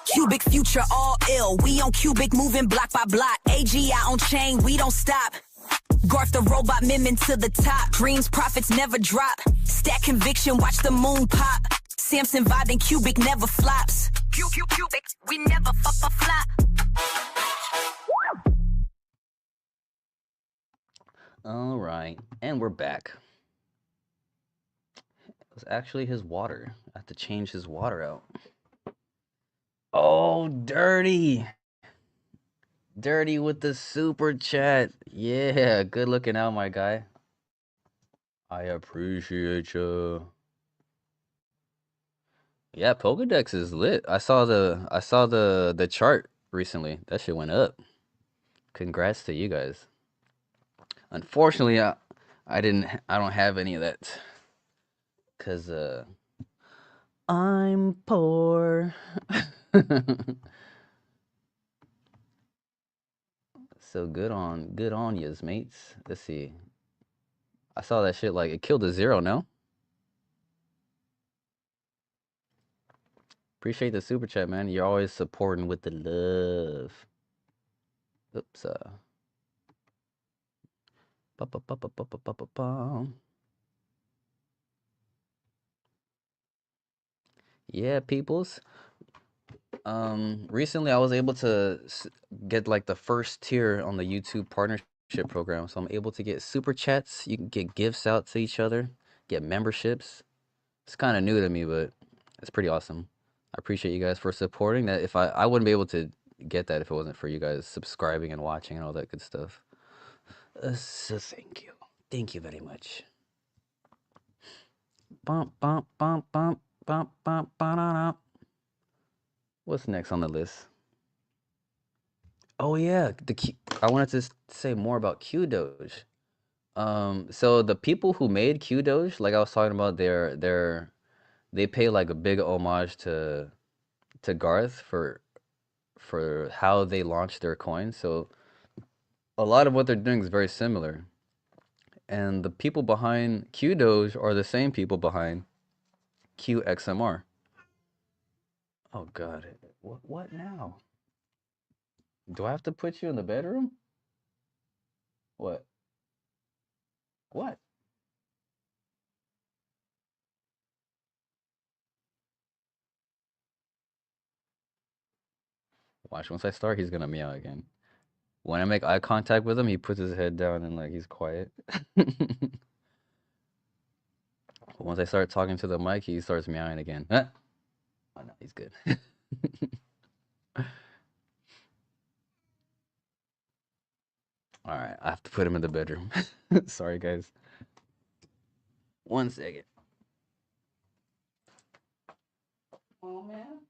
S4: Qbic future all ill. We on Qbic moving block by block. AGI on chain, we don't stop. Garth the robot miming to the top. Dreams, profits never drop. Stack conviction, watch the moon pop. Samson vibing, Qbic never flops. Qbic, we never flop.
S3: All right, and we're back. It was actually his water. I have to change his water out. Oh, dirty. Dirty with the super chat. Yeah, good looking out, my guy. I appreciate you. Yeah, Pokedex is lit. I saw the chart recently. That shit went up. Congrats to you guys. Unfortunately, I don't have any of that. Cause I'm poor. So good on yous, mates. Let's see. I saw that shit like it killed a zero, no? Appreciate the super chat, man. You're always supporting with the love. Oops. Yeah, peoples. Recently I was able to get like the first tier on the YouTube partnership program, so I'm able to get super chats. You can get gifts out to each other, get memberships. It's kind of new to me, but it's pretty awesome. I appreciate you guys for supporting that. If I wouldn't be able to get that if it wasn't for you guys subscribing and watching and all that good stuff. So thank you very much. Bump bump bump bump bump bump bump. What's next on the list? Oh yeah, I wanted to say more about Qdoge. So the people who made Qdoge, like I was talking about, they pay like a big homage to Garth for how they launched their coin. So a lot of what they're doing is very similar. And the people behind Qdoge are the same people behind Qxmr. Oh God, what now? Do I have to put you in the bedroom? What? What? Watch, once I start, he's gonna meow again. When I make eye contact with him, he puts his head down and like he's quiet. Once I start talking to the mic, he starts meowing again. Oh no, he's good. All right, I have to put him in the bedroom. Sorry, guys. 1 second. Oh man,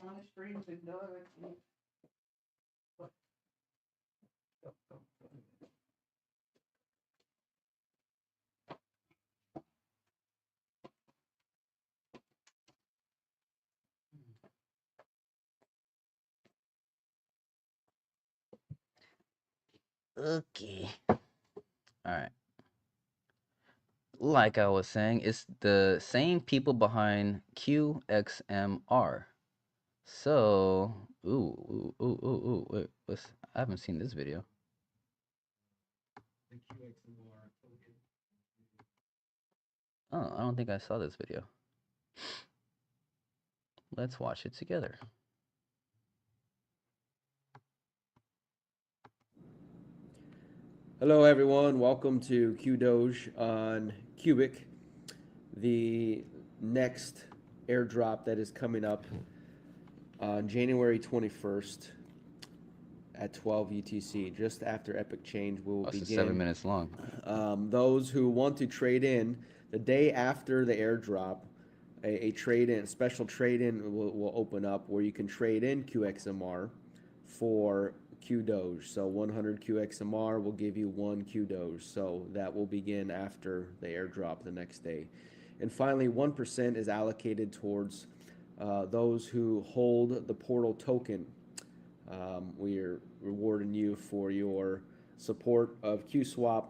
S3: on the stream to Doge. What? Okay. All right. Like I was saying, it's the same people behind Qxmr. So, wait, I haven't seen this video. Oh, I don't think I saw this video. Let's watch it together.
S5: Hello everyone, welcome to Qdoge on Qubic, the next airdrop that is coming up on January 21st at 12 UTC, just after Epic Change. We will begin.
S3: 7 minutes long.
S5: Those who want to trade in, the day after the airdrop, a trade-in, special trade-in will open up where you can trade in Qxmr for Qdoge. So 100 Qxmr will give you 1 Qdoge. So that will begin after the airdrop the next day. And finally, 1% is allocated towards those who hold the portal token. We are rewarding you for your support of QSwap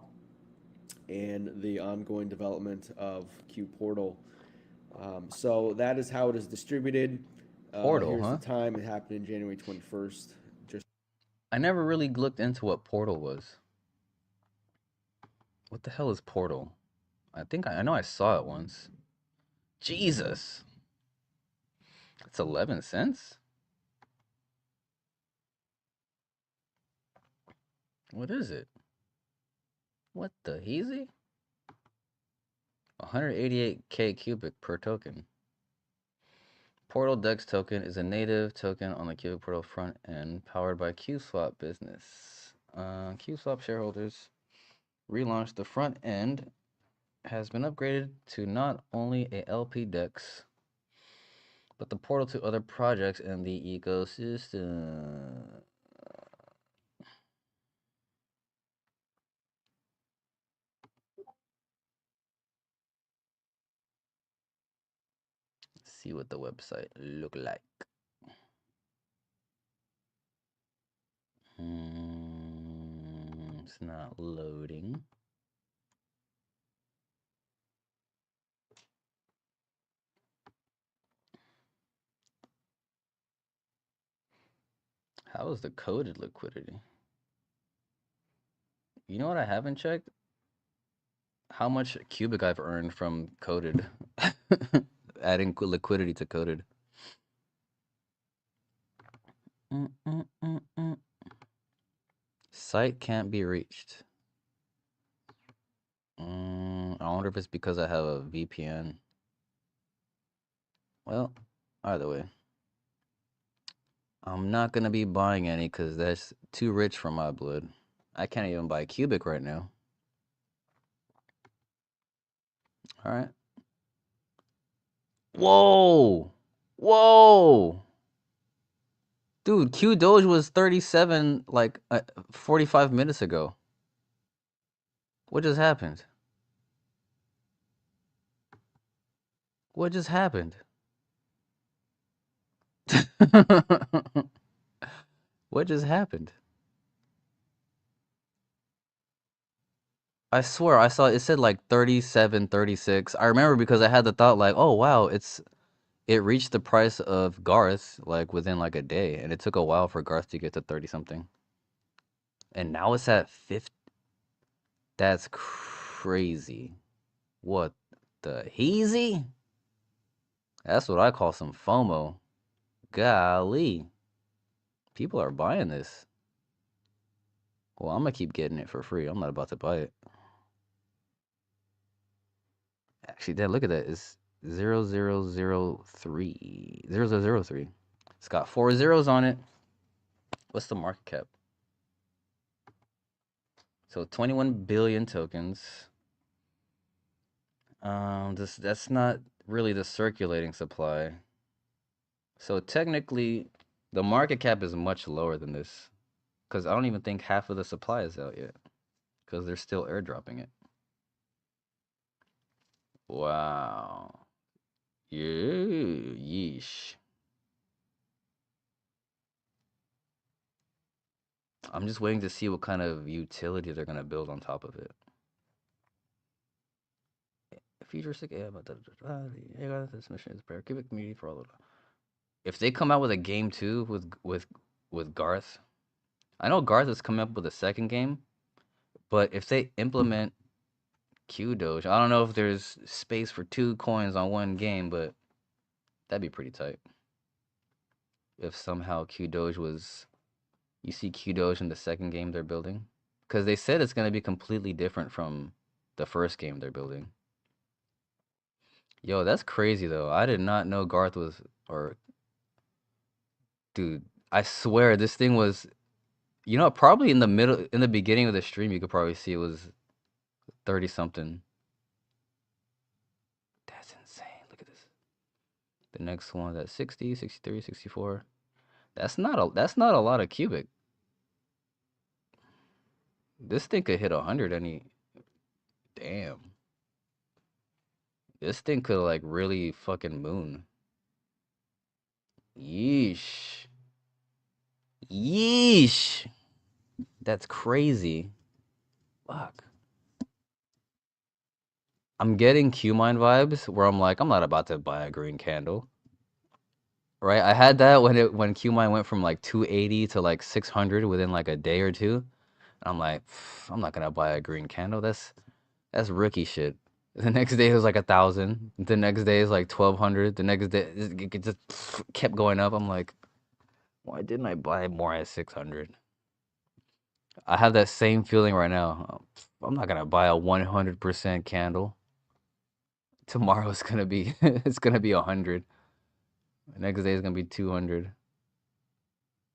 S5: and the ongoing development of QPortal. So that is how it is distributed.
S3: Portal,
S5: here's
S3: huh?
S5: the time. It happened in January 21st.
S3: I never really looked into what Portal was. What the hell is Portal? I know I saw it once. Jesus. It's 11 cents? What is it? What the heezy? 188k Qubic per token. Portal Dex token is a native token on the Qubic Portal front end powered by QSwap business. QSwap shareholders relaunched the front end has been upgraded to not only a LP Dex, but the portal to other projects in the ecosystem. Let's see what the website look like. It's not loading. How is the coded liquidity? You know what I haven't checked? How much Qubic I've earned from coded. Adding liquidity to coded. Site can't be reached. I wonder if it's because I have a VPN. Well, either way. I'm not going to be buying any because that's too rich for my blood. I can't even buy Qubic right now. All right. Whoa. Whoa. Dude, Qdoge was 37 like 45 minutes ago. What just happened? What just happened? What just happened? I swear I saw it said like 37, 36. I remember because I had the thought like, oh wow, it reached the price of Garth like within like a day, and it took a while for Garth to get to 30 something. And now it's at 50. That's crazy. What the heezy? That's what I call some FOMO. Golly. People are buying this. Well, I'm gonna keep getting it for free. I'm not about to buy it. Actually, Dad, look at that. It's 0003. 0003. It's got 4 zeros on it. What's the market cap? So 21 billion tokens. That's not really the circulating supply. So technically, the market cap is much lower than this. Because I don't even think half of the supply is out yet. Because they're still airdropping it. Wow. Yeah, yeesh. I'm just waiting to see what kind of utility they're gonna build on top of it. Futuristic AI about this mission is prayer. Qubic community for all of them. If they come out with a game 2 with Garth, I know Garth is coming up with a second game, but if they implement Qdoge, I don't know if there's space for 2 coins on one game, but that'd be pretty tight. If somehow Qdoge was, you see Qdoge in the second game they're building, because they said it's gonna be completely different from the first game they're building. Yo, that's crazy though. I did not know Garth was, or dude, I swear this thing was, you know, probably in the beginning of the stream, you could probably see it was 30 something. That's insane. Look at this. The next one, that's 60, 63, 64. That's not a lot of Qbic. This thing could hit 100 any. Damn. This thing could like really fucking moon. Yeesh. Yeesh. That's crazy. Fuck. I'm getting Qmine vibes where I'm like, I'm not about to buy a green candle. Right? I had that when Qmine went from like 280 to like 600 within like a day or two. I'm like, I'm not gonna buy a green candle. That's rookie shit. The next day it was like 1,000. The next day is like 1,200. The next day it just kept going up. I'm like, why didn't I buy more at 600? I have that same feeling right now. I'm not gonna buy a 100% candle. Tomorrow's gonna be it's gonna be 100. The next day is gonna be 200.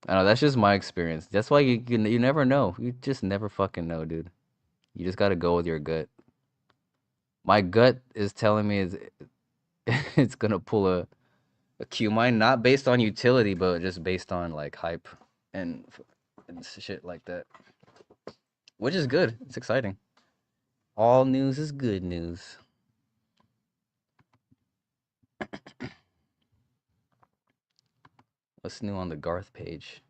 S3: I know that's just my experience. That's why you never know. You just never fucking know, dude. You just gotta go with your gut. My gut is telling me it's gonna pull a Qmine, not based on utility, but just based on like hype and shit like that. Which is good. It's exciting. All news is good news. What's new on the Garth page?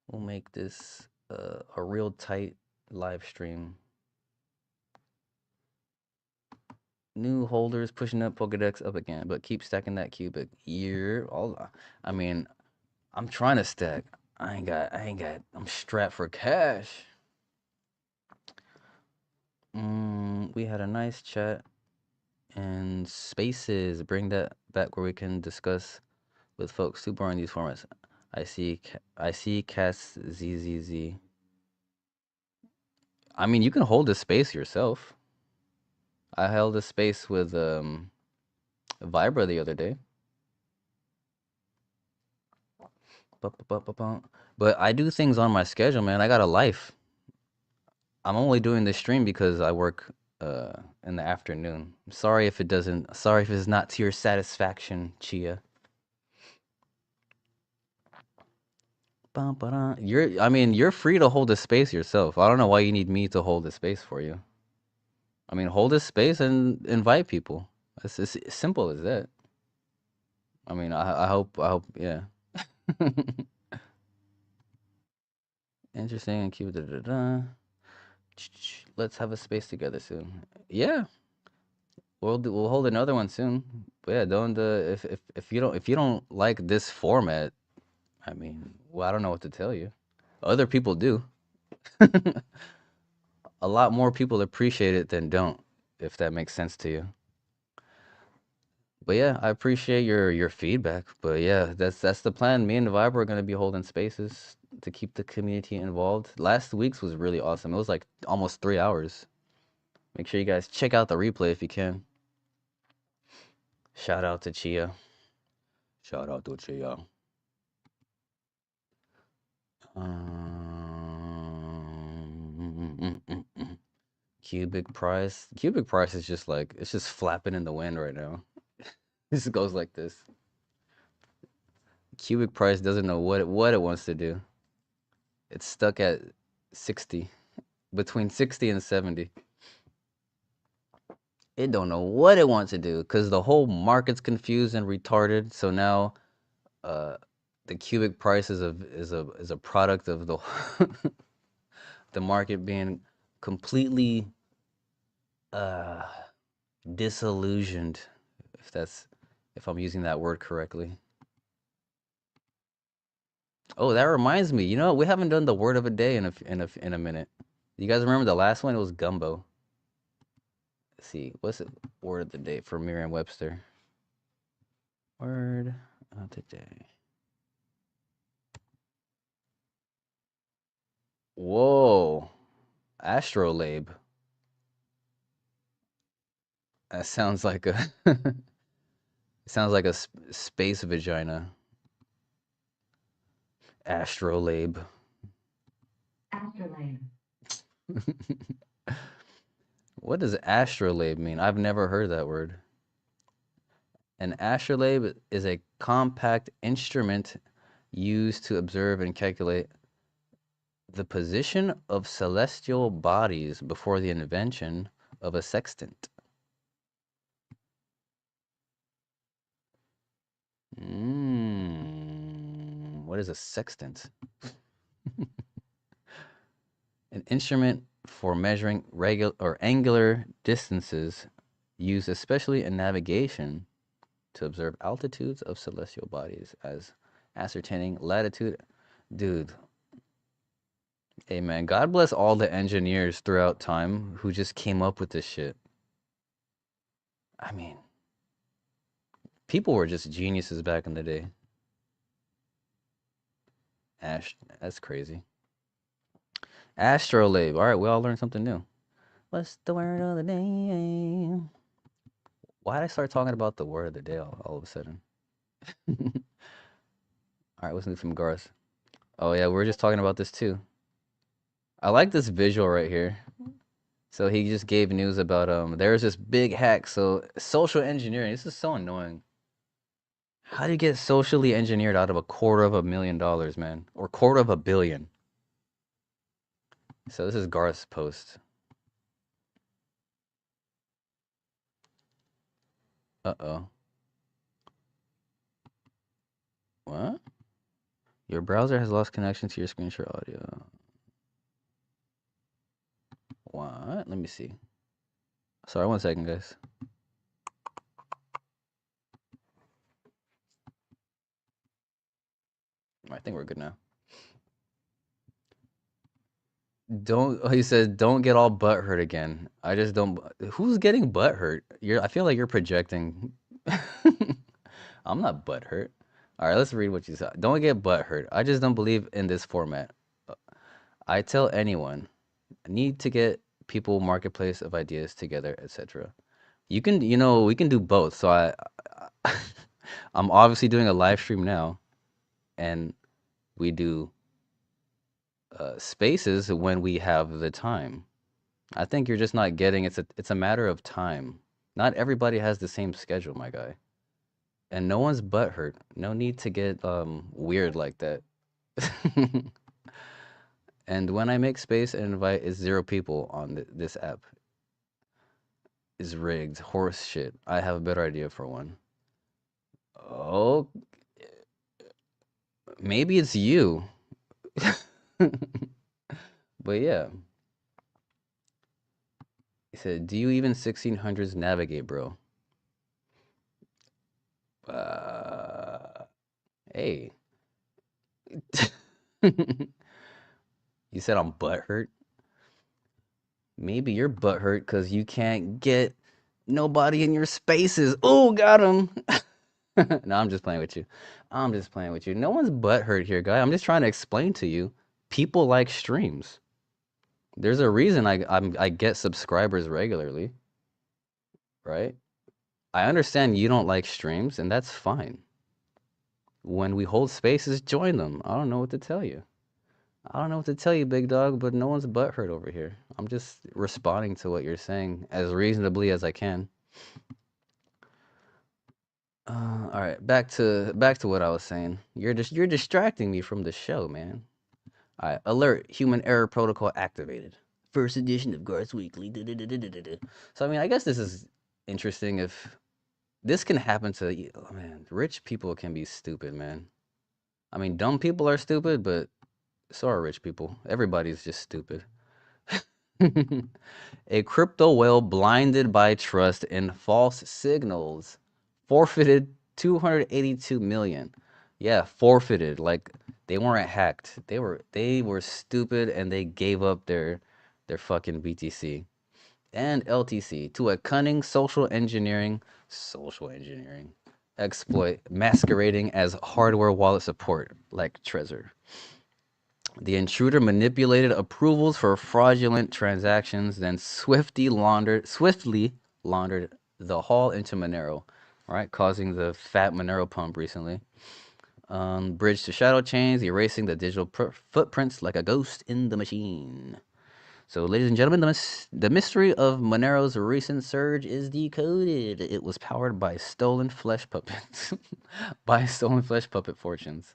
S3: We'll make this a real tight live stream. New holders pushing up Pokedex up again, but keep stacking that Qbic. I mean, I'm trying to stack. I'm strapped for cash. We had a nice chat and spaces. Bring that back where we can discuss with folks super in these formats. I see Cass ZZZ. I mean, you can hold a space yourself. I held a space with Vibra the other day. But I do things on my schedule, man. I got a life. I'm only doing this stream because I work in the afternoon. I'm sorry if it's not to your satisfaction, Chia. You're free to hold a space yourself. I don't know why you need me to hold a space for you. I mean, hold a space and invite people. It's as simple as that. I mean, I hope, yeah. Interesting. And keep it. Let's have a space together soon. Yeah, we'll hold another one soon. But yeah, don't if you don't like this format, I mean, well, I don't know what to tell you. Other people do. A lot more people appreciate it than don't, if that makes sense to you. But yeah, I appreciate your feedback. But yeah, that's the plan. Me and Vibe are gonna be holding spaces to keep the community involved. Last week's was really awesome. It was like almost 3 hours. Make sure you guys check out the replay if you can. Shout out to Chia. Shout out to Chia. Qbic price is just like, it's just flapping in the wind right now. This goes like this. Qbic price doesn't know what it wants to do. It's stuck at 60, between 60 and 70. It don't know what it wants to do because the whole market's confused and retarded. So now the cubic price is a product of the the market being completely disillusioned, if I'm using that word correctly. Oh, that reminds me. You know, we haven't done the word of a day in a minute. You guys remember the last one? It was gumbo. Let's see, what's the word of the day for Merriam-Webster? Word of the day. Whoa, astrolabe. That sounds like a sounds like a space vagina. Astrolabe.
S6: Astrolabe.
S3: What does astrolabe mean? I've never heard that word. An astrolabe is a compact instrument used to observe and calculate the position of celestial bodies before the invention of a sextant. What is a sextant? An instrument for measuring regular or angular distances used especially in navigation to observe altitudes of celestial bodies as ascertaining latitude. Dude, hey man, God bless all the engineers throughout time who just came up with this shit. I mean, people were just geniuses back in the day. That's crazy. Astrolabe. All right, we all learned something new. What's the word of the day? Why did I start talking about the word of the day all of a sudden? All right, what's new from Garth? Oh yeah, we were just talking about this too. I like this visual right here. So he just gave news about there's this big hack. So social engineering. This is so annoying. How do you get socially engineered out of $250,000, man? Or $250 million? So this is Garth's post. Uh-oh. What? Your browser has lost connection to your screen share audio. What? Let me see. Sorry, 1 second, guys. I think we're good now. He said, don't get all butt hurt again. I just don't. Who's getting butt hurt? I feel like you're projecting. I'm not butt hurt. All right, let's read what you said. Don't get butt hurt. I just don't believe in this format. I tell anyone, need to get people marketplace of ideas together, etc. We can do both. So I'm obviously doing a live stream now, and we do spaces when we have the time. I think you're just not getting it's a matter of time. Not everybody has the same schedule, my guy. And no one's butt hurt. No need to get weird like that. And when I make space and invite, it's 0 people on this app. Is rigged. Horse shit. I have a better idea for one. Oh, maybe it's you. But yeah. He said, do you even 1600s navigate, bro? Hey. You said I'm butthurt? Maybe you're butthurt because you can't get nobody in your spaces. Oh, got him. No, I'm just playing with you. I'm just playing with you. No one's butthurt here, guy. I'm just trying to explain to you. People like streams. There's a reason I get subscribers regularly, right? I understand you don't like streams, and that's fine. When we hold spaces, join them. I don't know what to tell you. I don't know what to tell you, big dog, but no one's butthurt over here. I'm just responding to what you're saying as reasonably as I can. All right, back to what I was saying. You're distracting me from the show, man. All right, alert, human error protocol activated. First edition of Garth's Weekly. So I mean, I guess this is interesting. If this can happen to, oh man, rich people can be stupid, man. I mean, dumb people are stupid, but so are rich people. Everybody's just stupid. A crypto whale blinded by trust in false signals forfeited 282 million. Yeah, forfeited. Like they weren't hacked. They were stupid and they gave up their fucking BTC and LTC to a cunning social engineering exploit masquerading as hardware wallet support like Trezor. The intruder manipulated approvals for fraudulent transactions, then swiftly laundered the haul into Monero, right, causing the fat Monero pump recently. Bridge to shadow chains, erasing the digital footprints like a ghost in the machine. So, ladies and gentlemen, the mystery of Monero's recent surge is decoded. It was powered by stolen flesh puppets, by stolen flesh puppet fortunes.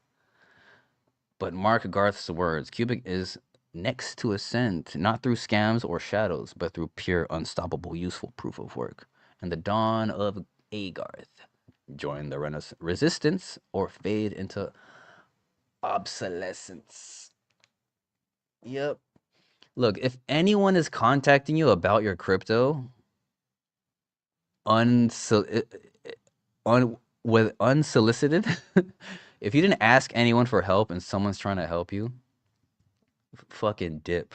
S3: But mark Garth's words, Qubic is next to ascend, not through scams or shadows, but through pure, unstoppable, useful proof of work. And the dawn of Agarth. Join the resistance or fade into obsolescence. Yep. Look, if anyone is contacting you about your crypto with unsolicited, if you didn't ask anyone for help and someone's trying to help you, fucking dip.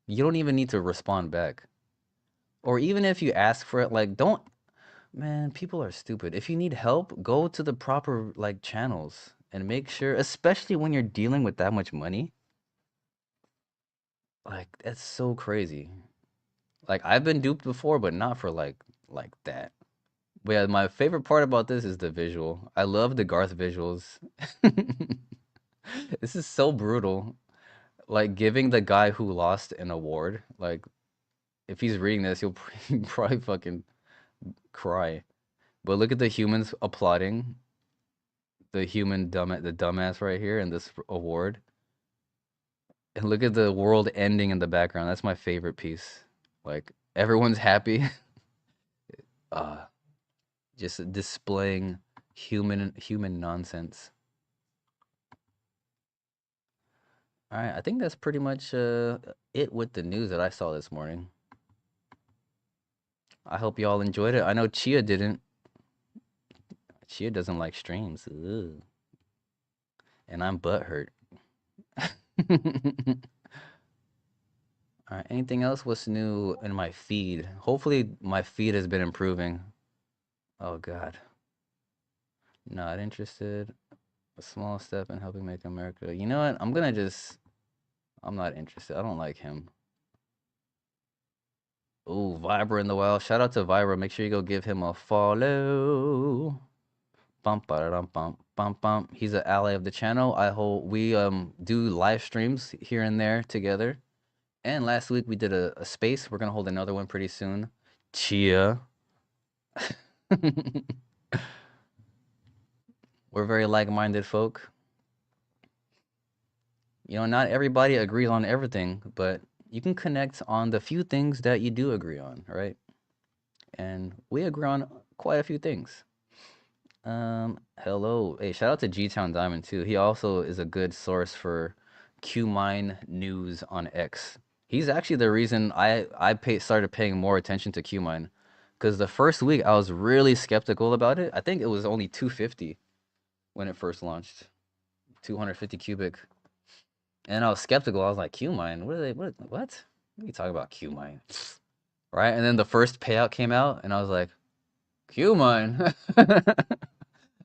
S3: You don't even need to respond back. Or even if you ask for it, like, don't, man, people are stupid. If you need help, go to the proper, like, channels and make sure, especially when you're dealing with that much money. Like, that's so crazy. Like, I've been duped before, but not for, like that. But yeah, my favorite part about this is the visual. I love the Garth visuals. This is so brutal. Like, giving the guy who lost an award, like, if he's reading this, he'll probably fucking cry. But look at the humans applauding the dumbass right here in this award. And look at the world ending in the background. That's my favorite piece. Like, everyone's happy. Just displaying human nonsense. All right, I think that's pretty much it with the news that I saw this morning. I hope y'all enjoyed it. I know Chia didn't. Chia doesn't like streams. Ugh. And I'm butthurt. All right, anything else? What's new in my feed? Hopefully my feed has been improving. Oh, God. Not interested. A small step in helping make America. You know what? I'm not interested. I don't like him. Oh, Vibra in the wild. Shout out to Vibra. Make sure you go give him a follow. Bump, bum, bum, bum. He's an ally of the channel. We do live streams here and there together. And last week we did a space. We're gonna hold another one pretty soon. Chia. We're very like-minded folk. You know, not everybody agrees on everything, but you can connect on the few things that you do agree on, right? And we agree on quite a few things. Hello. Hey, shout out to G-Town Diamond too. He also is a good source for Qmine news on X. He's actually the reason I started paying more attention to Qmine. Because the first week I was really skeptical about it. I think it was only 250 when it first launched. 250 Qubic. And I was skeptical. I was like, Qmine? What are you talking about, Qmine? Right? And then the first payout came out and I was like, Qmine.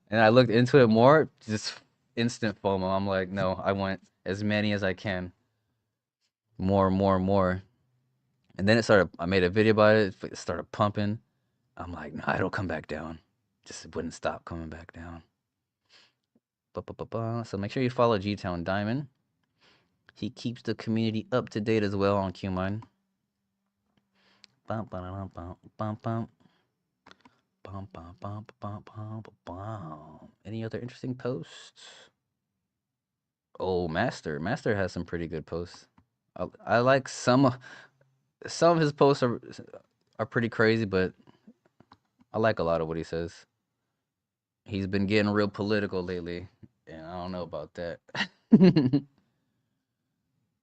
S3: And I looked into it more, just instant FOMO. I'm like, no, I want as many as I can. More. And then I made a video about it. It started pumping. I'm like, nah, it'll come back down. Just wouldn't stop coming back down. So make sure you follow G-Town Diamond. He keeps the community up to date as well on Qmine. Any other interesting posts? Oh, Master has some pretty good posts. I like some of his posts are pretty crazy, but I like a lot of what he says. He's been getting real political lately, and I don't know about that.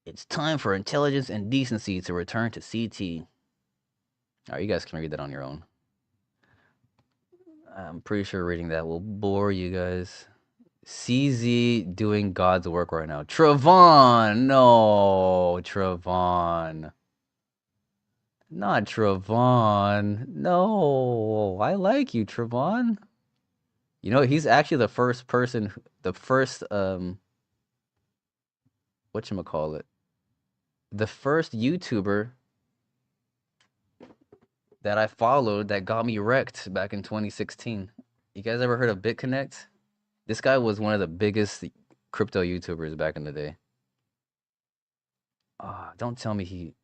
S3: It's time for intelligence and decency to return to CT. All right, you guys can read that on your own. I'm pretty sure reading that will bore you guys. CZ doing God's work right now. Travon! No, Travon. Not Travon. No, I like you, Travon. You know, he's actually the first person, the first, whatchamacallit, the first YouTuber that I followed that got me wrecked back in 2016. You guys ever heard of BitConnect? This guy was one of the biggest crypto YouTubers back in the day. Don't tell me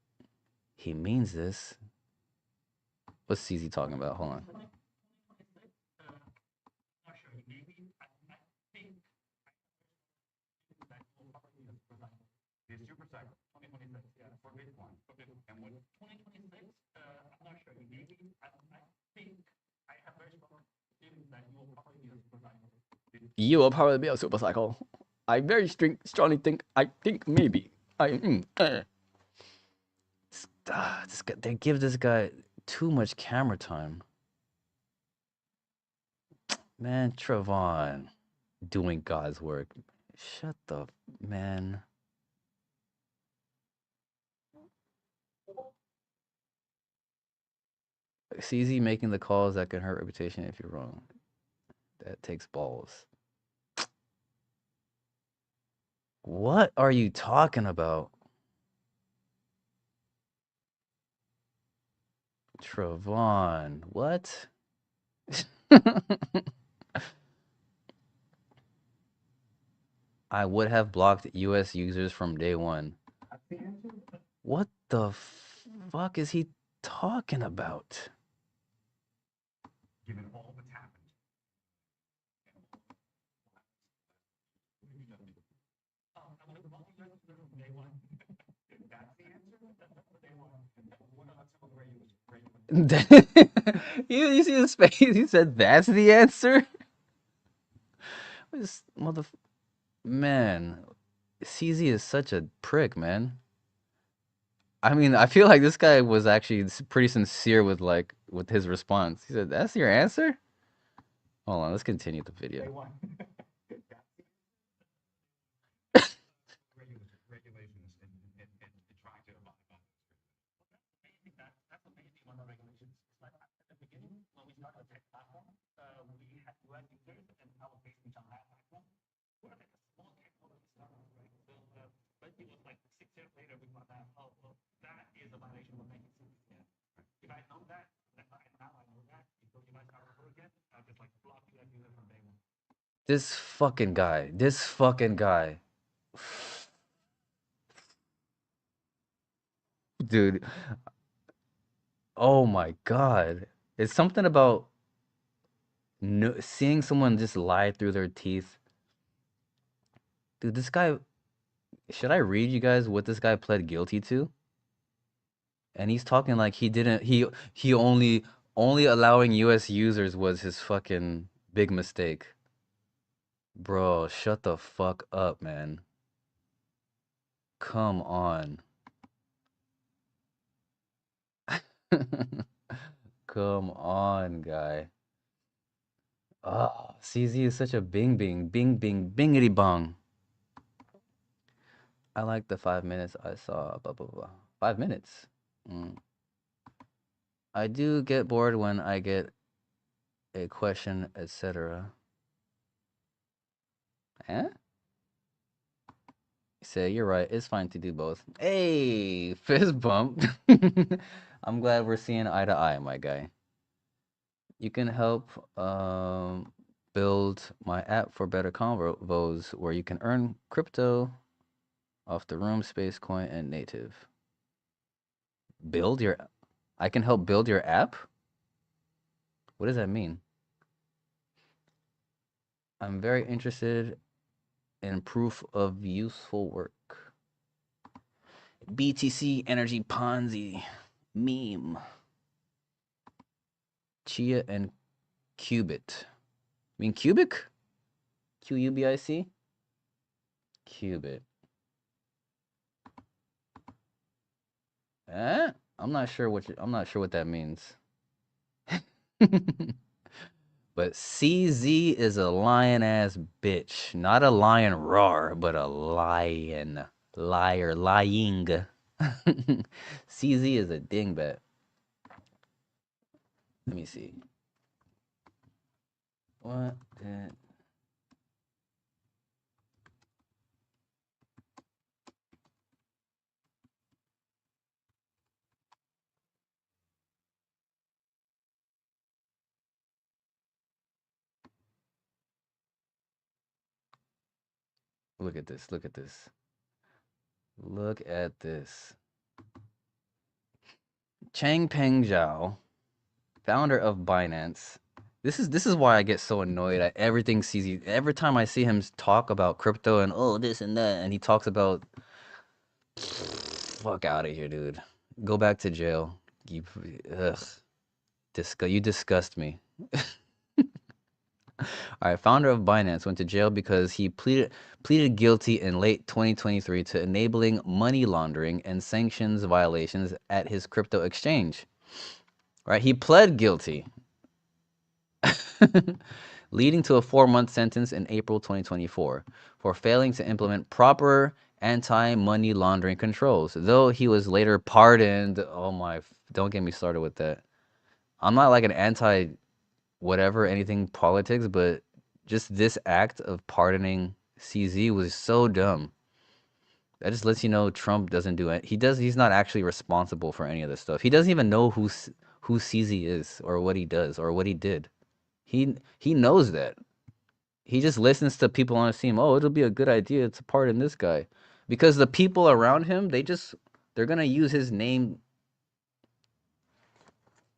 S3: he means this. What's CZ talking about? Hold on. You will probably be a super cycle. I very strongly think. I think maybe. This guy, they give this guy too much camera time. Man, Travon, doing God's work. Shut the man. CZ making the calls that can hurt reputation if you're wrong. That takes balls. What are you talking about? Travon, what? I would have blocked US users from day one. What the fuck is he talking about? Given all that's happened. You see his face? He said, "That's the answer." This man, CZ is such a prick, man. I mean, I feel like this guy was actually pretty sincere with his response. He said, "That's your answer." Hold on, let's continue the video. This fucking guy. Dude. Oh my god. It's something about seeing someone just lie through their teeth. Dude, this guy, should I read you guys what this guy pled guilty to? And he's talking like he only allowing US users was his fucking big mistake. Bro, shut the fuck up, man. Come on. Come on, guy. CZ is such a bing bingity bong. I like the 5 minutes I saw, blah, blah, blah. 5 minutes? I do get bored when I get a question, etc. Eh? Say, you're right, it's fine to do both. Hey, fist bump. I'm glad we're seeing eye to eye, my guy. You can help build my app for better convos where you can earn crypto off the room, space coin, and native. I can help build your app? What does that mean? I'm very interested in proof of useful work. BTC Energy Ponzi meme. Chia and Qubit. I mean Qubic? Qubic? Qubit. I'm not sure what that means. But CZ is a lion ass bitch. Not a lion roar, but a lion. Liar, lying. CZ is a dingbat. Let me see. What? Look at this. Look at this. Look at this. Changpeng Zhao, founder of Binance. This is why I get so annoyed at everything CZ. Every time I see him talk about crypto and this and that, and he talks about fuck out of here, dude. Go back to jail. You disgust me. All right, founder of Binance went to jail because he pleaded guilty in late 2023 to enabling money laundering and sanctions violations at his crypto exchange. Right, he pled guilty, leading to a 4-month sentence in April 2024 for failing to implement proper anti-money laundering controls, though he was later pardoned. Oh my, don't get me started with that. I'm not like an anti whatever, anything politics, but just this act of pardoning CZ was so dumb. That just lets you know Trump doesn't do it. He's not actually responsible for any of this stuff. He doesn't even know who CZ is or what he does or what he did. He knows that. He just listens to people on his team. Oh, it'll be a good idea to pardon this guy. Because the people around him, they're going to use his name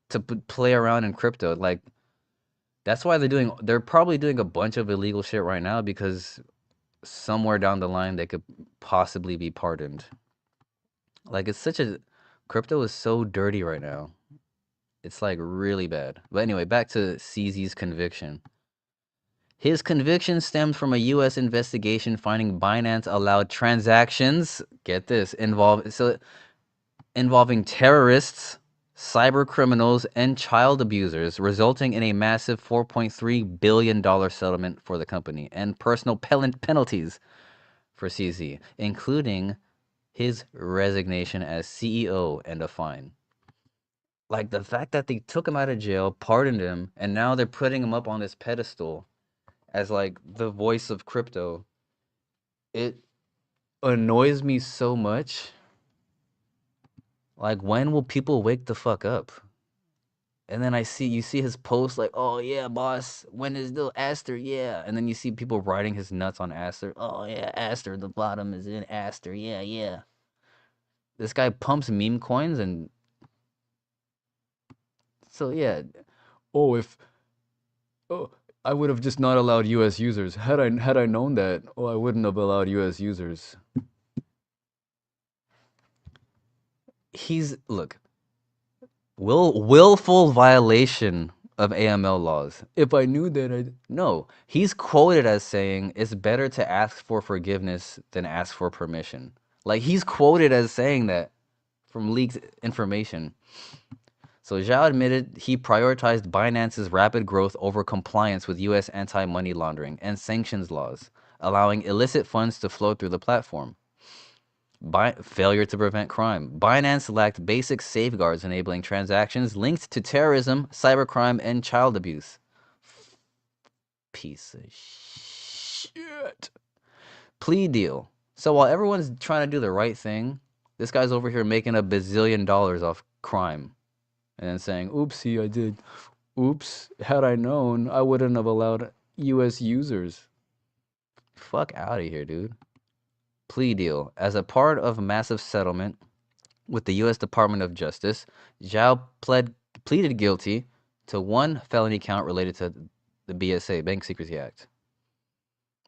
S3: to play around in crypto. Like, that's why they're probably doing a bunch of illegal shit right now, because somewhere down the line they could possibly be pardoned. Like, crypto is so dirty right now. It's like really bad. But anyway, back to CZ's conviction. His conviction stemmed from a U.S. investigation finding Binance allowed transactions, get this, involving terrorists, cyber criminals, and child abusers, resulting in a massive $4.3 billion settlement for the company and personal penalties for CZ, including his resignation as CEO and a fine. Like, the fact that they took him out of jail, pardoned him, and now they're putting him up on this pedestal as like the voice of crypto, it annoys me so much. Like, when will people wake the fuck up? And then you see his post like, oh yeah, boss, when is the Aster? Yeah. And then you see people riding his nuts on Aster. Oh yeah, Aster, the bottom is in Aster. Yeah, yeah. This guy pumps meme coins, and so yeah. I would have just not allowed US users. Had I known that, I wouldn't have allowed US users. Look, willful violation of AML laws. If I knew that, no. He's quoted as saying it's better to ask for forgiveness than ask for permission. Like, he's quoted as saying that from leaked information. So Zhao admitted he prioritized Binance's rapid growth over compliance with U.S. anti-money laundering and sanctions laws, allowing illicit funds to flow through the platform. Failure to prevent crime. Binance lacked basic safeguards enabling transactions linked to terrorism, cybercrime, and child abuse. Piece of shit. Plea deal. So while everyone's trying to do the right thing, this guy's over here making $1 bazillion off crime. And then saying, oopsie, I did. Oops, had I known, I wouldn't have allowed US users. Fuck out of here, dude. Plea deal. As a part of a massive settlement with the U.S. Department of Justice, Zhao pleaded guilty to one felony count related to the BSA, Bank Secrecy Act.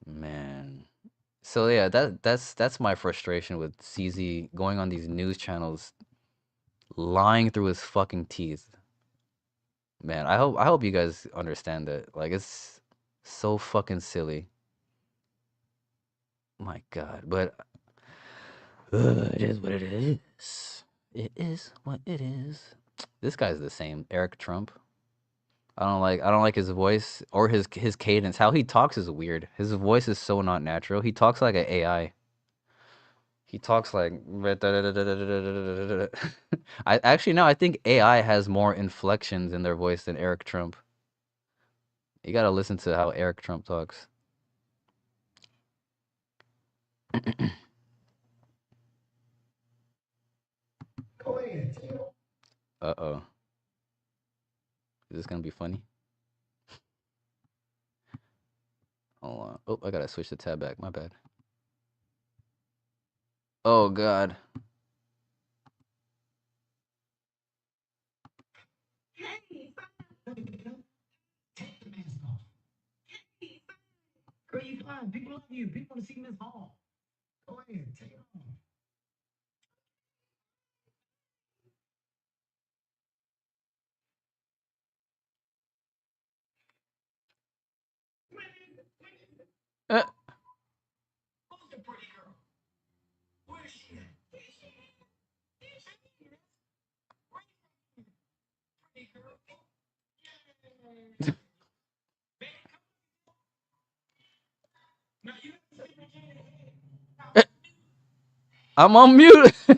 S3: Man. So yeah, that's my frustration with CZ going on these news channels, lying through his fucking teeth. Man, I hope you guys understand that. Like, it's so fucking silly. My God, but it is what it is. It is what it is. This guy's the same, Eric Trump. I don't like his voice or his cadence. How he talks is weird. His voice is so not natural. He talks like an AI. He talks like I actually no, I think AI has more inflections in their voice than Eric Trump. You gotta listen to how Eric Trump talks. Uh-oh. Is this gonna be funny? Hold on. Oh, I gotta switch the tab back. My bad. Oh God.
S6: Girl, you fine. People love you. People want to see Miss Hall. Go ahead, take it on.
S3: Uh,
S6: Who's the pretty girl? Where is she at? Pretty girl. Now you
S3: I'm on mute.
S6: let me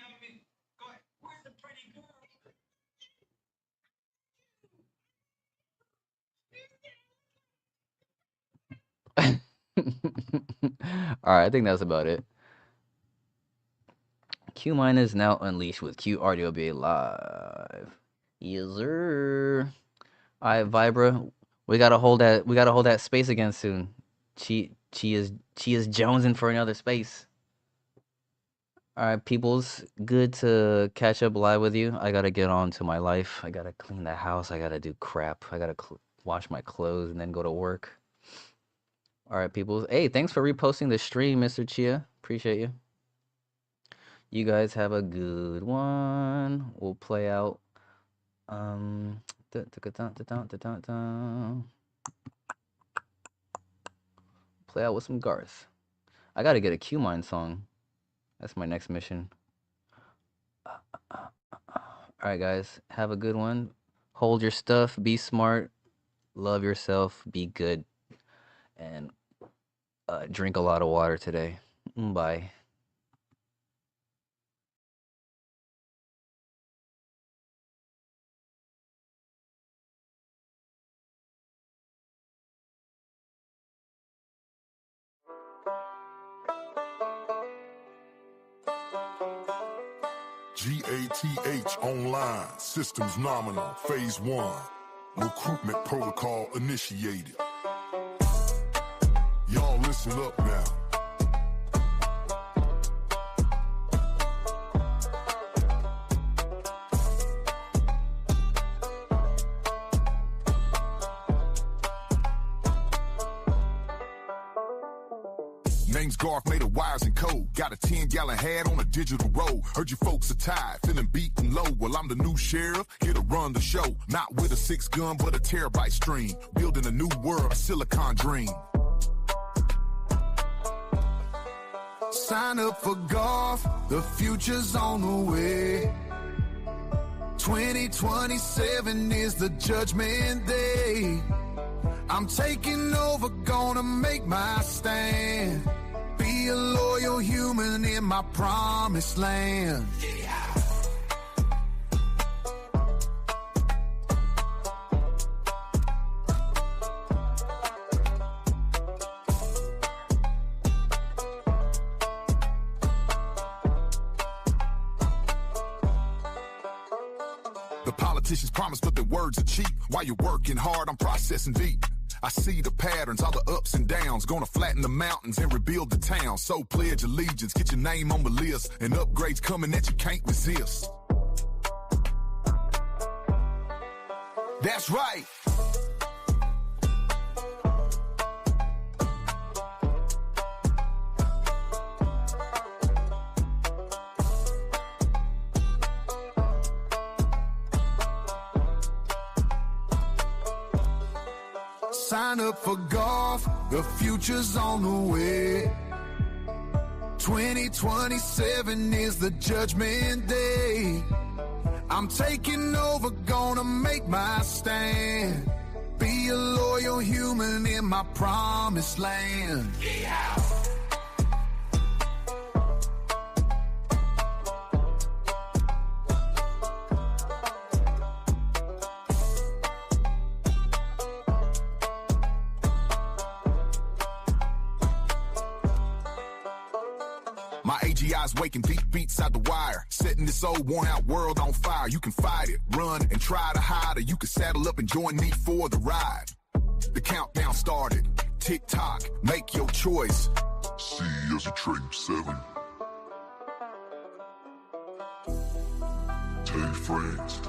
S6: have a minute. Go ahead. Where's the pretty girl?
S3: All right, I think that's about it. Qmine is now unleashed with QRDOBA live. Yes, sir. All right, Vibra, we gotta hold that space again soon. She is jonesing for another space. All right, peoples, good to catch up live with you. I gotta get on to my life. I gotta clean the house. I gotta do crap. I gotta wash my clothes and then go to work. All right, peoples. Hey, thanks for reposting the stream, Mr. Chia. Appreciate you. You guys have a good one. We'll play out. Play out with some Garth. I gotta get a Qmine song. That's my next mission. Alright, guys. Have a good one. Hold your stuff. Be smart. Love yourself. Be good. And drink a lot of water today. Bye.
S2: GATH online, systems nominal, phase 1. Recruitment protocol initiated. Y'all listen up now. Name's Garth, made of wires and code. Got a 10-gallon hat on a digital road. Heard you folks are tired, feeling beaten low. Well, I'm the new sheriff, here to run the show. Not with a 6-gun, but a terabyte stream. Building a new world, a silicon dream. Sign up for Garth, the future's on the way. 2027 is the judgment day. I'm taking over, gonna make my stand. Be a loyal human in my promised land. Yeah. The politicians promise, but their words are cheap. While you're working hard, I'm processing deep. I see the patterns, all the ups and downs. Gonna flatten the mountains and rebuild the town. So pledge allegiance, get your name on the list. And upgrades coming that you can't resist. That's right. Sign up for golf, the future's on the way. 2027 is the judgment day. I'm taking over, gonna make my stand. Be a loyal human in my promised land. Yeah. My AGI's waking deep beats out the wire, setting this old worn out world on fire. You can fight it, run, and try to hide, or you can saddle up and join me for the ride. The countdown started, tick-tock, make your choice. See you as a trade 7. Tell your friends.